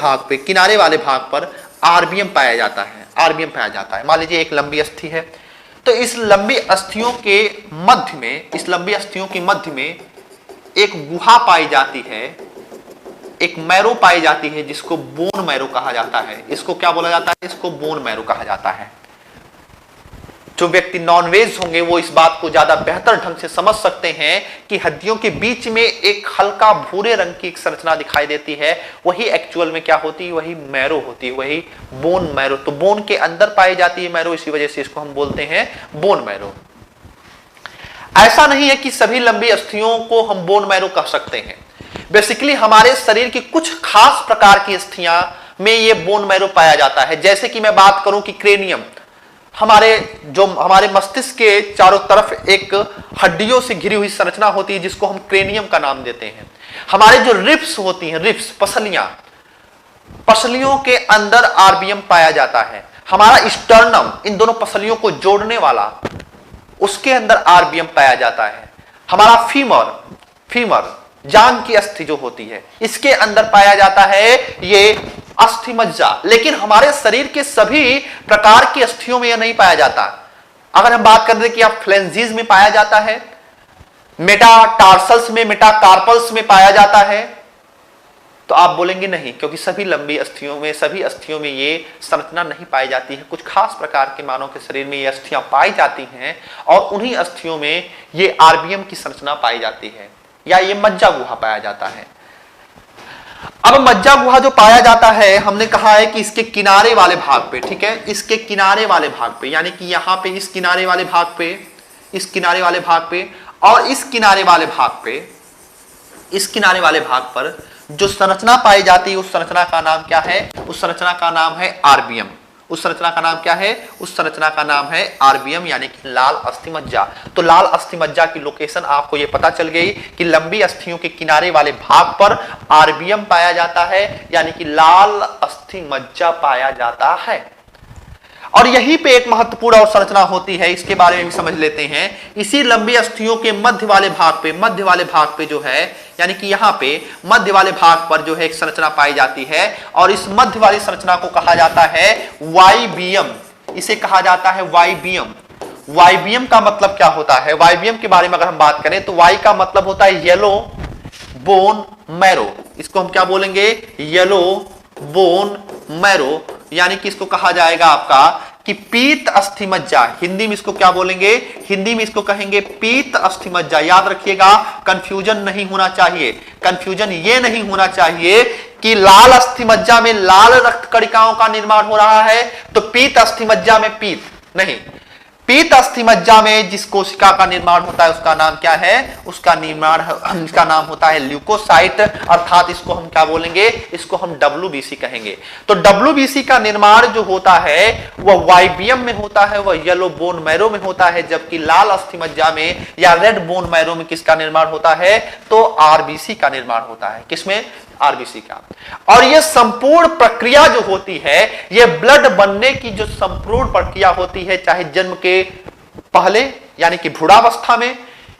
Speaker 1: भाग पर आरबीएम पाया जाता है, आरबीएम पाया जाता है। मान लीजिए एक लंबी अस्थि है, तो इस लंबी अस्थियों के मध्य में एक गुहा पाई जाती है, एक मैरो पाई जाती है जिसको बोन मैरो कहा जाता है। इसको क्या बोला जाता है, इसको बोन मैरो कहा जाता है। जो व्यक्ति नॉनवेज होंगे वो इस बात को ज्यादा बेहतर ढंग से समझ सकते हैं कि हड्डियों के बीच में एक हल्का भूरे रंग की एक संरचना दिखाई देती है, वही एक्चुअल में क्या होती है, वही मैरो होती है, वही बोन मैरो। तो बोन के अंदर पाई जाती है मैरो, इसी वजह से इसको हम बोलते हैं बोन मैरो। ऐसा नहीं है कि सभी लंबी अस्थियों को हम बोन मैरो कह सकते हैं। बेसिकली हमारे शरीर की कुछ खास प्रकार की अस्थियां में ये बोन मैरो पाया जाता है। जैसे कि मैं बात करूं कि क्रेनियम, हमारे मस्तिष्क के चारों तरफ एक हड्डियों से घिरी हुई संरचना होती है जिसको हम क्रेनियम का नाम देते हैं। हमारे जो रिब्स होती हैं, रिब्स, पसलियों के अंदर आरबीएम पाया जाता है। हमारा स्टर्नम, इन दोनों पसलियों को जोड़ने वाला, उसके अंदर आरबीएम पाया जाता है। हमारा फीमर जांघ की अस्थि जो होती है, इसके अंदर पाया जाता है ये अस्थि मज्जा। लेकिन हमारे शरीर के सभी प्रकार की अस्थियों में यह नहीं पाया जाता। अगर हम बात करें कि आप फ्लेंजीज में पाया जाता है, मेटाटार्सल्स में, मेटाकार्पल्स में पाया जाता है, तो आप बोलेंगे नहीं, क्योंकि सभी अस्थियों में ये संरचना नहीं पाई जाती है। कुछ खास प्रकार के मानव के शरीर में ये अस्थियां पाई जाती हैं और उन्हीं अस्थियों में ये आरबीएम की संरचना पाई जाती है, या ये मज्जा गुहा पाया जाता है। अब मज्जा गुहा जो पाया जाता है, हमने कहा है कि इसके किनारे वाले भाग पे, ठीक है, इसके किनारे वाले भाग पे, यानी कि यहां पे इस किनारे वाले भाग पे, इस किनारे वाले भाग पे और इस किनारे वाले भाग पे, इस किनारे वाले भाग पर जो संरचना पाई जाती है उस संरचना का नाम क्या है, उस संरचना का नाम है आरबीएम। उस संरचना का नाम क्या है, उस संरचना का नाम है आरबीएम, यानी कि लाल अस्थि मज्जा। तो लाल अस्थि मज्जा की लोकेशन आपको ये पता चल गई कि लंबी अस्थियों के किनारे वाले भाग पर आरबीएम पाया जाता है, यानी कि लाल अस्थि मज्जा पाया जाता है। और यहीं पे एक महत्वपूर्ण और संरचना होती है, इसके बारे में भी समझ लेते हैं। इसी लंबी अस्थियों के मध्य वाले भाग पे जो है, यानी कि यहाँ पे मध्य वाले भाग पर जो है एक संरचना पाई जाती है, और इस मध्य वाली संरचना को कहा जाता है वाइबियम। इसे कहा जाता है वाइबियम। वाइबियम का मतलब क्या होता है? वाइबियम के बारे में अगर हम बात करें तो वाई का मतलब होता है येलो बोन मैरो। इसको हम क्या बोलेंगे? येलो बोन मैरो, यानी कि इसको कहा जाएगा आपका कि पीत अस्थिमज्जा। हिंदी में इसको क्या बोलेंगे? हिंदी में इसको कहेंगे पीत अस्थिमज्जा। याद रखिएगा, कंफ्यूजन नहीं होना चाहिए। कंफ्यूजन ये नहीं होना चाहिए कि लाल अस्थिमज्जा में लाल रक्त कणिकाओं का निर्माण हो रहा है तो पीत अस्थिमज्जा में पीत नहीं। पीत अस्थिमज्जा में जिस कोशिका का निर्माण होता है उसका नाम क्या है? उसका नाम होता है ल्यूकोसाइट, अर्थात इसको हम क्या बोलेंगे? इसको हम WBC कहेंगे। तो WBC का निर्माण जो होता है वह वाइबियम में होता है, वह येलो बोन मैरो में होता है, जबकि लाल अस्थिमज्जा में या रेड बोन मैरो में किसका निर्माण होता है? तो RBC का निर्माण होता है। किसमें? RBC का। और यह संपूर्ण प्रक्रिया जो होती है, यह ब्लड बनने की जो संपूर्ण प्रक्रिया होती है, चाहे जन्म के पहले यानी कि भ्रूणावस्था में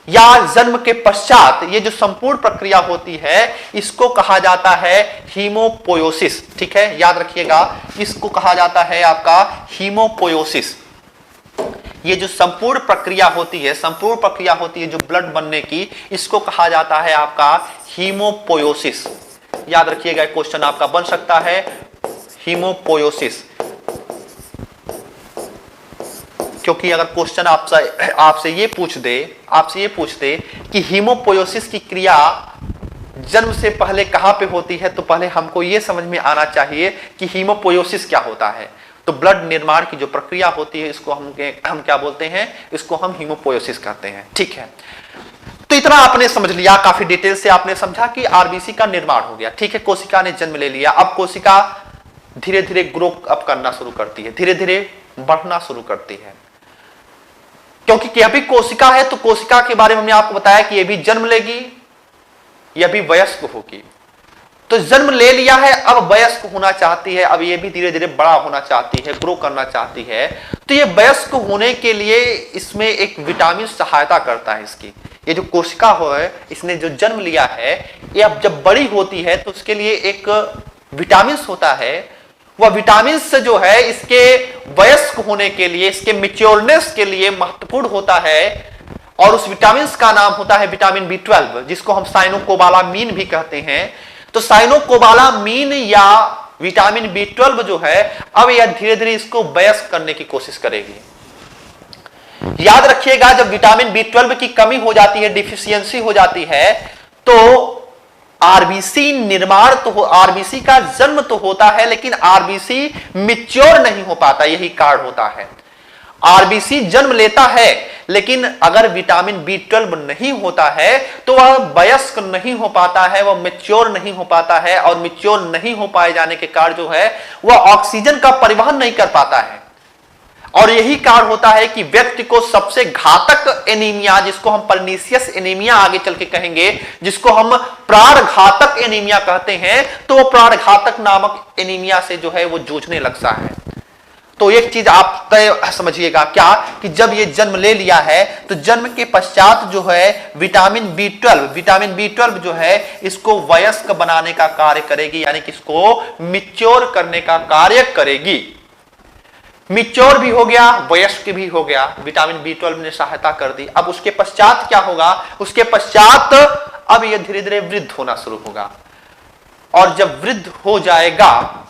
Speaker 1: या जन्म के पश्चात, ये जो संपूर्ण प्रक्रिया होती है इसको कहा जाता है हीमोपोयोसिस। ठीक है, याद रखिएगा, इसको कहा जाता है आपका हीमोपोयोसिस। ये जो संपूर्ण प्रक्रिया होती है जो ब्लड बनने की, इसको कहा जाता है आपका हीमोपोयोसिस। याद रखिएगा, क्वेश्चन आपका बन सकता है हीमोपोयोसिस, क्योंकि अगर क्वेश्चन आपसे ये पूछ दे कि हीमोपोयोसिस की क्रिया जन्म से पहले कहां पे होती है, तो पहले हमको ये समझ में आना चाहिए कि हीमोपोयोसिस क्या होता है। तो ब्लड निर्माण की जो प्रक्रिया होती है इसको हम क्या बोलते हैं? इसको हम हीमोपोयोसिस कहते हैं। ठीक है, तो इतना आपने समझ लिया, काफी डिटेल से आपने समझा कि आरबीसी का निर्माण हो गया। ठीक है, कोशिका ने जन्म ले लिया। अब कोशिका धीरे धीरे ग्रो अप करना शुरू करती है, धीरे धीरे बढ़ना शुरू करती है, क्योंकि यह भी कोशिका है। तो कोशिका के बारे में हमने आपको बताया कि यह भी जन्म लेगी, यह भी वयस्क होगी। तो जन्म ले लिया है, अब वयस्क होना चाहती है, अब ये भी धीरे धीरे बड़ा होना चाहती है, ग्रो करना चाहती है। तो ये वयस्क होने के लिए इसमें एक विटामिन सहायता करता है इसकी। ये जो कोशिका है, इसने जो जन्म लिया है, ये अब जब बड़ी होती है तो उसके लिए एक विटामिन होता है। वह विटामिन जो है इसके वयस्क होने के लिए, इसके मैच्योरनेस के लिए महत्वपूर्ण होता है, और उस विटामिन का नाम होता है विटामिन B12, जिसको हम साइनोकोबालामीन भी कहते हैं। तो साइनोकोबालामीन या विटामिन B12 जो है, अब यह धीरे धीरे इसको वयस्क करने की कोशिश करेगी। याद रखिएगा, जब विटामिन B12 की कमी हो जाती है, डिफिशियंसी हो जाती है, तो आरबीसी निर्माण तो आरबीसी का जन्म तो होता है, लेकिन आरबीसी मैच्योर नहीं हो पाता। यही कारण होता है, आरबीसी जन्म लेता है, लेकिन अगर विटामिन B12 नहीं होता है तो वह वयस्क नहीं हो पाता है, वह मैच्योर नहीं हो पाता है, और मैच्योर नहीं हो पाए जाने के कारण जो है वह ऑक्सीजन का परिवहन नहीं कर पाता है। और यही कारण होता है कि व्यक्ति को सबसे घातक एनीमिया, जिसको हम परनीसियस एनीमिया आगे चल के कहेंगे, जिसको हम प्राणघातक एनीमिया कहते हैं, तो वो प्राणघातक नामक एनीमिया से जो है वो जूझने लगता है। तो एक चीज आप तय समझिएगा, क्या कि जब ये जन्म ले लिया है तो जन्म के पश्चात जो है विटामिन B12 जो है इसको वयस्क बनाने का कार्य करेगी, यानी कि इसको मैच्योर करने का कार्य करेगी। मैच्योर भी हो गया, वयस्क भी हो गया, विटामिन B12 ने सहायता कर दी। अब उसके पश्चात क्या होगा? उसके पश्चात अब यह धीरे धीरे वृद्ध होना शुरू होगा, और जब वृद्ध हो जाएगा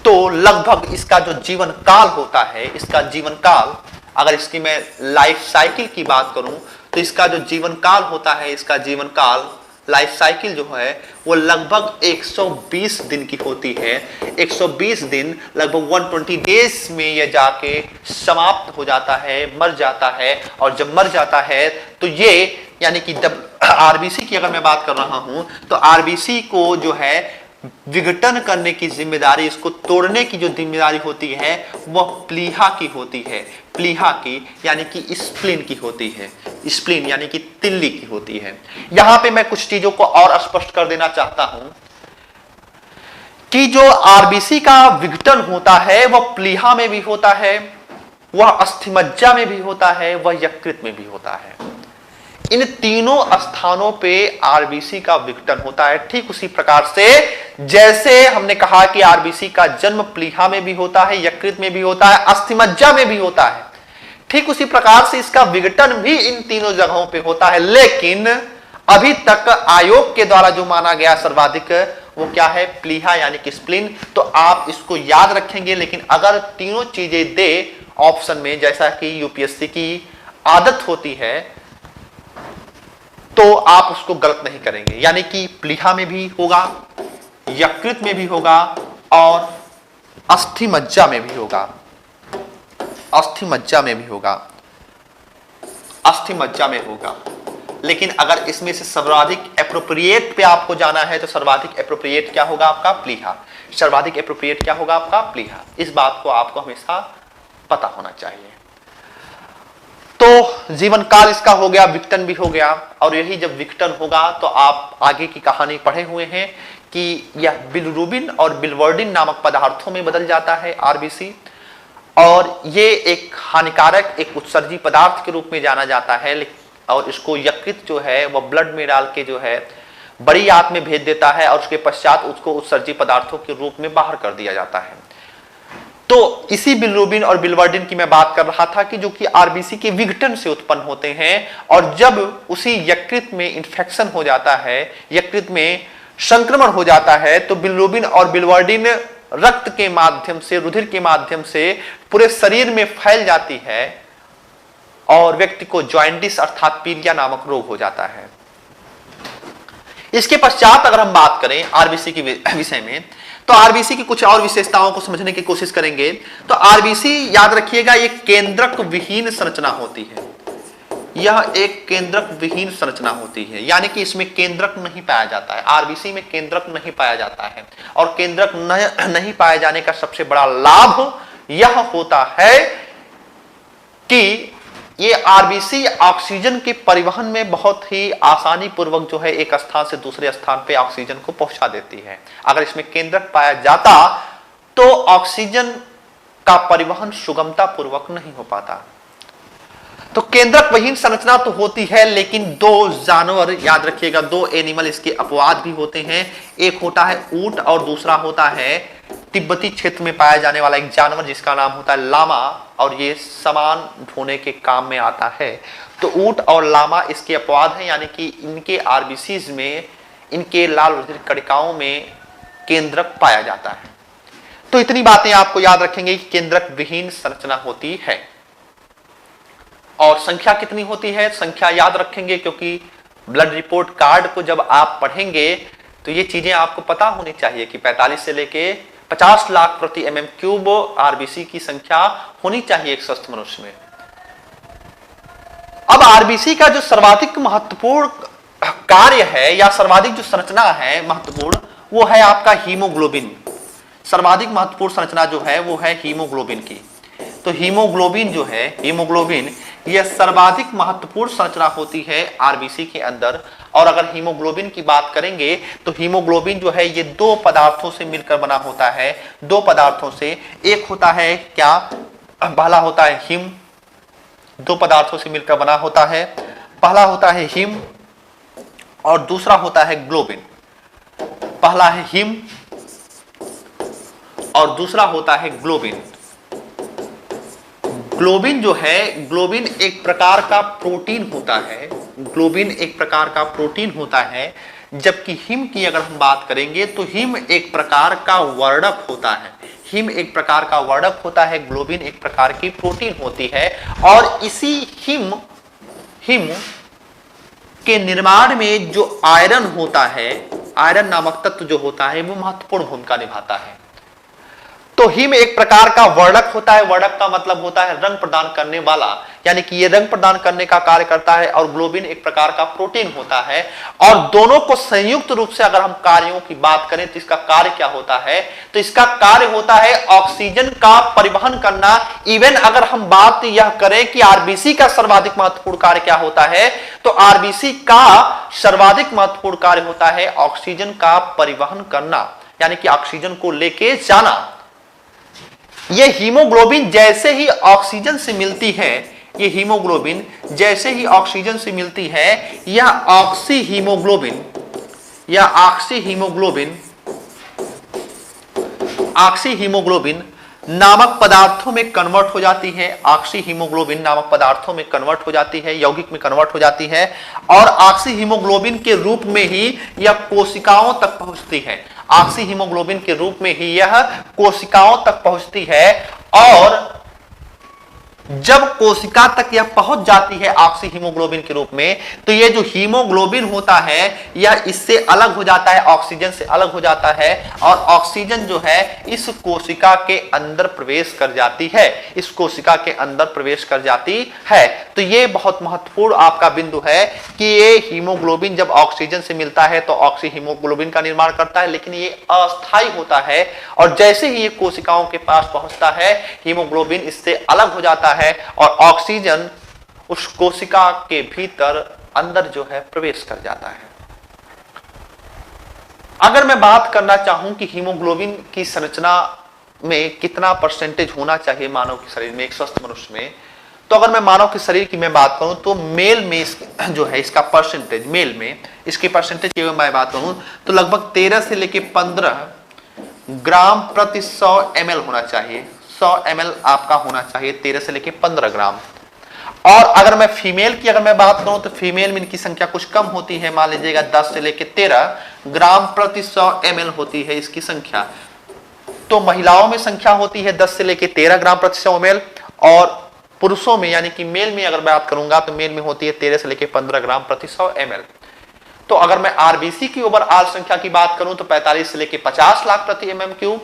Speaker 1: तो लगभग इसका जो जीवन काल होता है, इसका जीवन काल, अगर इसकी मैं लाइफ साइकिल की बात करूं तो इसका जो जीवन काल होता है, इसका जीवन काल लाइफ साइकिल जो है वो लगभग 120 दिन की होती है। 120 दिन, लगभग 120 डेज में यह जाके समाप्त हो जाता है, मर जाता है। और जब मर जाता है तो ये, यानी कि जब आरबीसी की अगर मैं बात कर रहा हूं तो आरबीसी को जो है विघटन करने की जिम्मेदारी, इसको तोड़ने की जो जिम्मेदारी होती है वह प्लीहा की होती है। प्लीहा की यानी कि स्प्लीन की होती है। स्प्लीन यानी कि तिल्ली की होती है। यहां पे मैं कुछ चीजों को और स्पष्ट कर देना चाहता हूं कि जो आरबीसी का विघटन होता है वह प्लीहा में भी होता है, वह अस्थिमज्जा में भी होता है, वह यकृत में भी होता है। इन तीनों स्थानों पे आरबीसी का विघटन होता है। ठीक उसी प्रकार से जैसे हमने कहा कि आरबीसी का जन्म प्लीहा में भी होता है, यकृत में भी होता है, अस्थिमज्जा में भी होता है, ठीक उसी प्रकार से इसका विघटन भी इन तीनों जगहों पे होता है। लेकिन अभी तक आयोग के द्वारा जो माना गया सर्वाधिक वो क्या है, प्लीहा यानी कि स्प्लीन। तो आप इसको याद रखेंगे, लेकिन अगर तीनों चीजें दे ऑप्शन में, जैसा कि यूपीएससी की आदत होती है, तो आप उसको गलत नहीं करेंगे। यानी कि प्लीहा में भी होगा, यकृत में भी होगा और अस्थिमज्जा में भी होगा, अस्थिमज्जा में भी होगा, अस्थिमज्जा में होगा। लेकिन अगर इसमें से सर्वाधिक एप्रोप्रिएट पे आपको जाना है तो सर्वाधिक एप्रोप्रिएट क्या होगा आपका, प्लीहा। सर्वाधिक एप्रोप्रिएट क्या होगा आपका, प्लीहा। इस बात को आपको हमेशा पता होना चाहिए। तो जीवन काल इसका हो गया, विघटन भी हो गया, और यही जब विघटन होगा तो आप आगे की कहानी पढ़े हुए हैं कि यह बिलिरुबिन और बिलवर्डिन नामक पदार्थों में बदल जाता है आरबीसी, और ये एक हानिकारक, एक उत्सर्जी पदार्थ के रूप में जाना जाता है। और इसको यकृत जो है वह ब्लड में डाल के जो है बड़ी आंत में भेज देता है, और उसके पश्चात उसको उत्सर्जी पदार्थों के रूप में बाहर कर दिया जाता है। तो इसी बिलिरुबिन और बिलवर्डिन की मैं बात कर रहा था कि जो कि आरबीसी के विघटन से उत्पन्न होते हैं, और जब उसी यकृत में इंफेक्शन हो जाता है, यकृत में संक्रमण हो जाता है, तो बिलिरुबिन और बिलवर्डिन रक्त के माध्यम से, रुधिर के माध्यम से पूरे शरीर में फैल जाती है, और व्यक्ति को जॉइंटिस अर्थात पीलिया नामक रोग हो जाता है। इसके पश्चात अगर हम बात करें आरबीसी के विषय में, तो आरबीसी की कुछ और विशेषताओं को समझने की कोशिश करेंगे। तो आरबीसी याद रखिएगा एक केंद्रक विहीन संरचना होती है, यह एक केंद्रक विहीन संरचना होती है, यानी कि इसमें केंद्रक नहीं पाया जाता है। आरबीसी में केंद्रक नहीं पाया जाता है, और केंद्रक नहीं पाए जाने का सबसे बड़ा लाभ यह होता है कि ये आरबीसी ऑक्सीजन के परिवहन में बहुत ही आसानी पूर्वक जो है एक स्थान से दूसरे स्थान पे ऑक्सीजन को पहुंचा देती है। अगर इसमें केंद्रक पाया जाता तो ऑक्सीजन का परिवहन सुगमता पूर्वक नहीं हो पाता। तो केंद्रक विहीन संरचना तो होती है, लेकिन दो जानवर याद रखिएगा, दो एनिमल इसके अपवाद भी होते हैं। एक होता है ऊंट और दूसरा होता है तिब्बती क्षेत्र में पाया जाने वाला एक जानवर जिसका नाम होता है लामा, और ये सामान ढोने के काम में आता है। तो ऊंट और लामा इसके अपवाद हैं, यानी कि इनके आरबीसीज में, इनके लाल रुधिर कणिकाओं में केंद्रक पाया जाता है। तो इतनी बातें आपको याद रखेंगे कि केंद्रक विहीन संरचना होती है। और संख्या कितनी होती है, संख्या याद रखेंगे, क्योंकि ब्लड रिपोर्ट कार्ड को जब आप पढ़ेंगे तो ये चीजें आपको पता होनी चाहिए कि 45 से लेके 50 लाख प्रति mm क्यूब आरबीसी की संख्या होनी चाहिए एक स्वस्थ मनुष्य में। अब आरबीसी का जो सर्वाधिक महत्वपूर्ण कार्य है या सर्वाधिक जो संरचना है महत्वपूर्ण, वो है आपका हीमोग्लोबिन। सर्वाधिक महत्वपूर्ण संरचना जो है वो है हीमोग्लोबिन की। तो हीमोग्लोबिन जो है, हीमोग्लोबिन यह सर्वाधिक महत्वपूर्ण संरचना होती है आरबीसी के अंदर। और अगर हीमोग्लोबिन की बात करेंगे तो हीमोग्लोबिन जो है ये दो पदार्थों से मिलकर बना होता है। दो पदार्थों से, एक होता है क्या, पहला होता है हिम, दो पदार्थों से मिलकर बना होता है। पहला होता है हिम और दूसरा होता है ग्लोबिन। पहला है हिम और दूसरा होता है ग्लोबिन। ग्लोबिन जो है, ग्लोबिन एक प्रकार का प्रोटीन होता है, ग्लोबिन एक प्रकार का प्रोटीन होता है। जबकि हिम की अगर हम बात करेंगे तो हिम एक प्रकार का वर्णक होता है। हिम एक प्रकार का वर्णक होता है, ग्लोबिन एक प्रकार की प्रोटीन होती है। और इसी हिम के निर्माण में जो आयरन होता है, आयरन नामक तत्व जो होता है वो महत्वपूर्ण भूमिका निभाता है। तो हिम एक प्रकार का वर्णक होता है। वर्णक का मतलब होता है रंग प्रदान करने वाला, यानी कि ये रंग प्रदान करने का कार्य करता है। और ग्लोबिन एक प्रकार का प्रोटीन होता है। और दोनों को संयुक्त रूप से अगर हम कार्यों की बात करें तो इसका कार्य क्या होता है, तो इसका कार्य होता है ऑक्सीजन का परिवहन करना। इवन अगर हम बात यह करें कि आरबीसी का सर्वाधिक महत्वपूर्ण कार्य क्या होता है, तो आरबीसी का सर्वाधिक महत्वपूर्ण कार्य होता है ऑक्सीजन का परिवहन करना। यानी कि ऑक्सीजन को लेके जाना। ये हीमोग्लोबिन जैसे ही ऑक्सीजन से मिलती है, ये हीमोग्लोबिन जैसे ही ऑक्सीजन से मिलती है, यह ऑक्सी हीमोग्लोबिन ऑक्सी हीमोग्लोबिन नामक पदार्थों में कन्वर्ट हो जाती है। ऑक्सी हीमोग्लोबिन नामक पदार्थों में कन्वर्ट हो जाती है, यौगिक में कन्वर्ट हो जाती है, और ऑक्सी हीमोग्लोबिन के रूप में ही यह कोशिकाओं तक पहुंचती है। ऑक्सी हीमोग्लोबिन के रूप में ही यह कोशिकाओं तक पहुंचती है, और जब कोशिका तक यह पहुंच जाती है ऑक्सी हीमोग्लोबिन के रूप में, तो यह जो हीमोग्लोबिन होता है यह इससे अलग हो जाता है, ऑक्सीजन से अलग हो जाता है, और ऑक्सीजन जो है इस कोशिका के अंदर प्रवेश कर जाती है, इस कोशिका के अंदर प्रवेश कर जाती है। तो यह बहुत महत्वपूर्ण आपका बिंदु है कि ये हीमोग्लोबिन जब ऑक्सीजन से मिलता है तो ऑक्सी हीमोग्लोबिन का निर्माण करता है, लेकिन ये अस्थायी होता है, और जैसे ही ये कोशिकाओं के पास पहुंचता है हीमोग्लोबिन इससे अलग हो जाता है और ऑक्सीजन उस कोशिका के भीतर अंदर जो है प्रवेश कर जाता है। अगर मैं बात करना चाहूं कि हीमोग्लोबिन की संरचना में कितना परसेंटेज होना चाहिए मानव के शरीर में, एक स्वस्थ मनुष्य में, तो अगर मैं मानव के शरीर की मैं बात करूं तो मेल में जो है इसका परसेंटेज, मेल में इसकी परसेंटेज की मैं बात करूं तो लगभग 13 से लेकर 15 ग्राम प्रति 100 ml होना चाहिए। 100 ml आपका होना चाहिए, 13 से लेकर 15 ग्राम। और अगर मैं फीमेल की अगर मैं बात करूं तो फीमेल में इनकी संख्या कुछ कम होती है, मान लीजिएगा 10 से लेकर 13 ग्राम प्रति 100 ml होती है इसकी संख्या। तो महिलाओं में संख्या होती है 10 से लेकर 13 ग्राम प्रति 100 ml, और पुरुषों में यानी कि मेल में अगर बात करूंगा तो मेल में होती है 13 से लेकर 15 ग्राम प्रति 100 ml। तो अगर मैं आरबीसी की ओवरऑल संख्या की बात करूं तो 45 से लेकर 50 लाख प्रति mm3,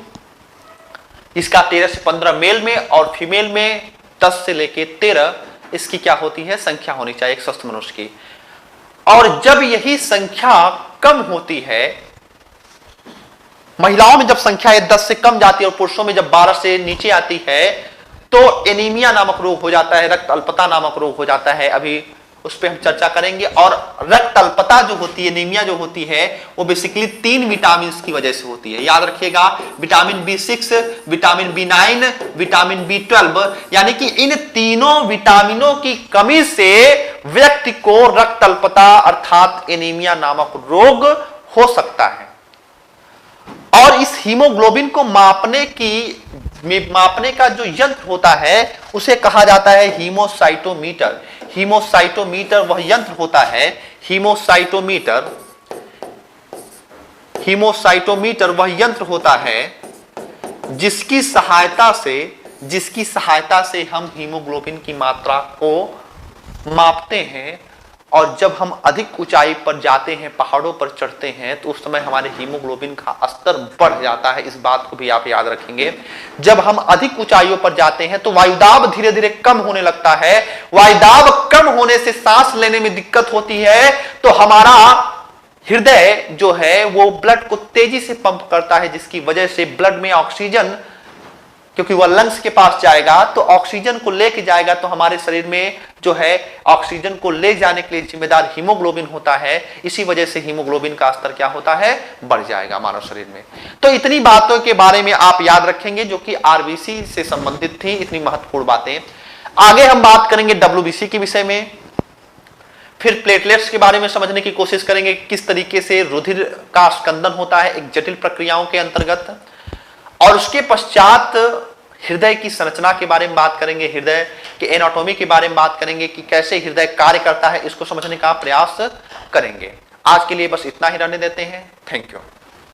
Speaker 1: इसका 13 से 15 मेल में, और फीमेल में 10 से लेकर 13 इसकी क्या होती है संख्या होनी चाहिए एक स्वस्थ मनुष्य की। और जब यही संख्या कम होती है, महिलाओं में जब संख्या 10 से कम जाती है और पुरुषों में जब 12 से नीचे आती है तो एनीमिया नामक रोग हो जाता है, रक्त अल्पता नामक रोग हो जाता है। अभी उस पर हम चर्चा करेंगे। और रक्त अल्पता जो होती है, एनीमिया जो होती है, वो बेसिकली 3 विटामिन की वजह से होती है। याद रखिएगा, vitamin B6, vitamin B9, vitamin B12, यानी कि इन तीनों विटामिनों की कमी से व्यक्ति को रक्त अल्पता अर्थात एनीमिया नामक रोग हो सकता है। और इस हीमोग्लोबिन को मापने का जो यंत्र होता है उसे कहा जाता है हीमोसाइटोमीटर। हीमोसाइटोमीटर वह यंत्र होता है, हीमोसाइटोमीटर वह यंत्र होता है जिसकी सहायता से हम हीमोग्लोबिन की मात्रा को मापते हैं। और जब हम अधिक ऊंचाई पर जाते हैं, पहाड़ों पर चढ़ते हैं, तो उस समय हमारे हीमोग्लोबिन का स्तर बढ़ जाता है। इस बात को भी आप याद रखेंगे। जब हम अधिक ऊंचाइयों पर जाते हैं तो वायुदाब धीरे धीरे कम होने लगता है। वायुदाब कम होने से सांस लेने में दिक्कत होती है, तो हमारा हृदय जो है वो ब्लड को तेजी से पंप करता है, जिसकी वजह से ब्लड में ऑक्सीजन, क्योंकि वह लंग्स के पास जाएगा तो ऑक्सीजन को लेके जाएगा, तो हमारे शरीर में जो है ऑक्सीजन को ले जाने के लिए जिम्मेदार हीमोग्लोबिन होता है। इसी वजह से हीमोग्लोबिन का स्तर क्या होता है, बढ़ जाएगा मानव शरीर में। तो इतनी बातों के बारे में आप याद रखेंगे जो कि आरबीसी से संबंधित थी, इतनी महत्वपूर्ण बातें। आगे हम बात करेंगे डब्ल्यूबीसी के विषय में, फिर प्लेटलेट्स के बारे में समझने की कोशिश करेंगे, किस तरीके से रुधिर का स्कंदन होता है एक जटिल प्रक्रियाओं के अंतर्गत। और उसके पश्चात हृदय की संरचना के बारे में बात करेंगे, हृदय के एनाटॉमी के बारे में बात करेंगे कि कैसे हृदय कार्य करता है, इसको समझने का प्रयास करेंगे। आज के लिए बस इतना ही रहने देते हैं। Thank you.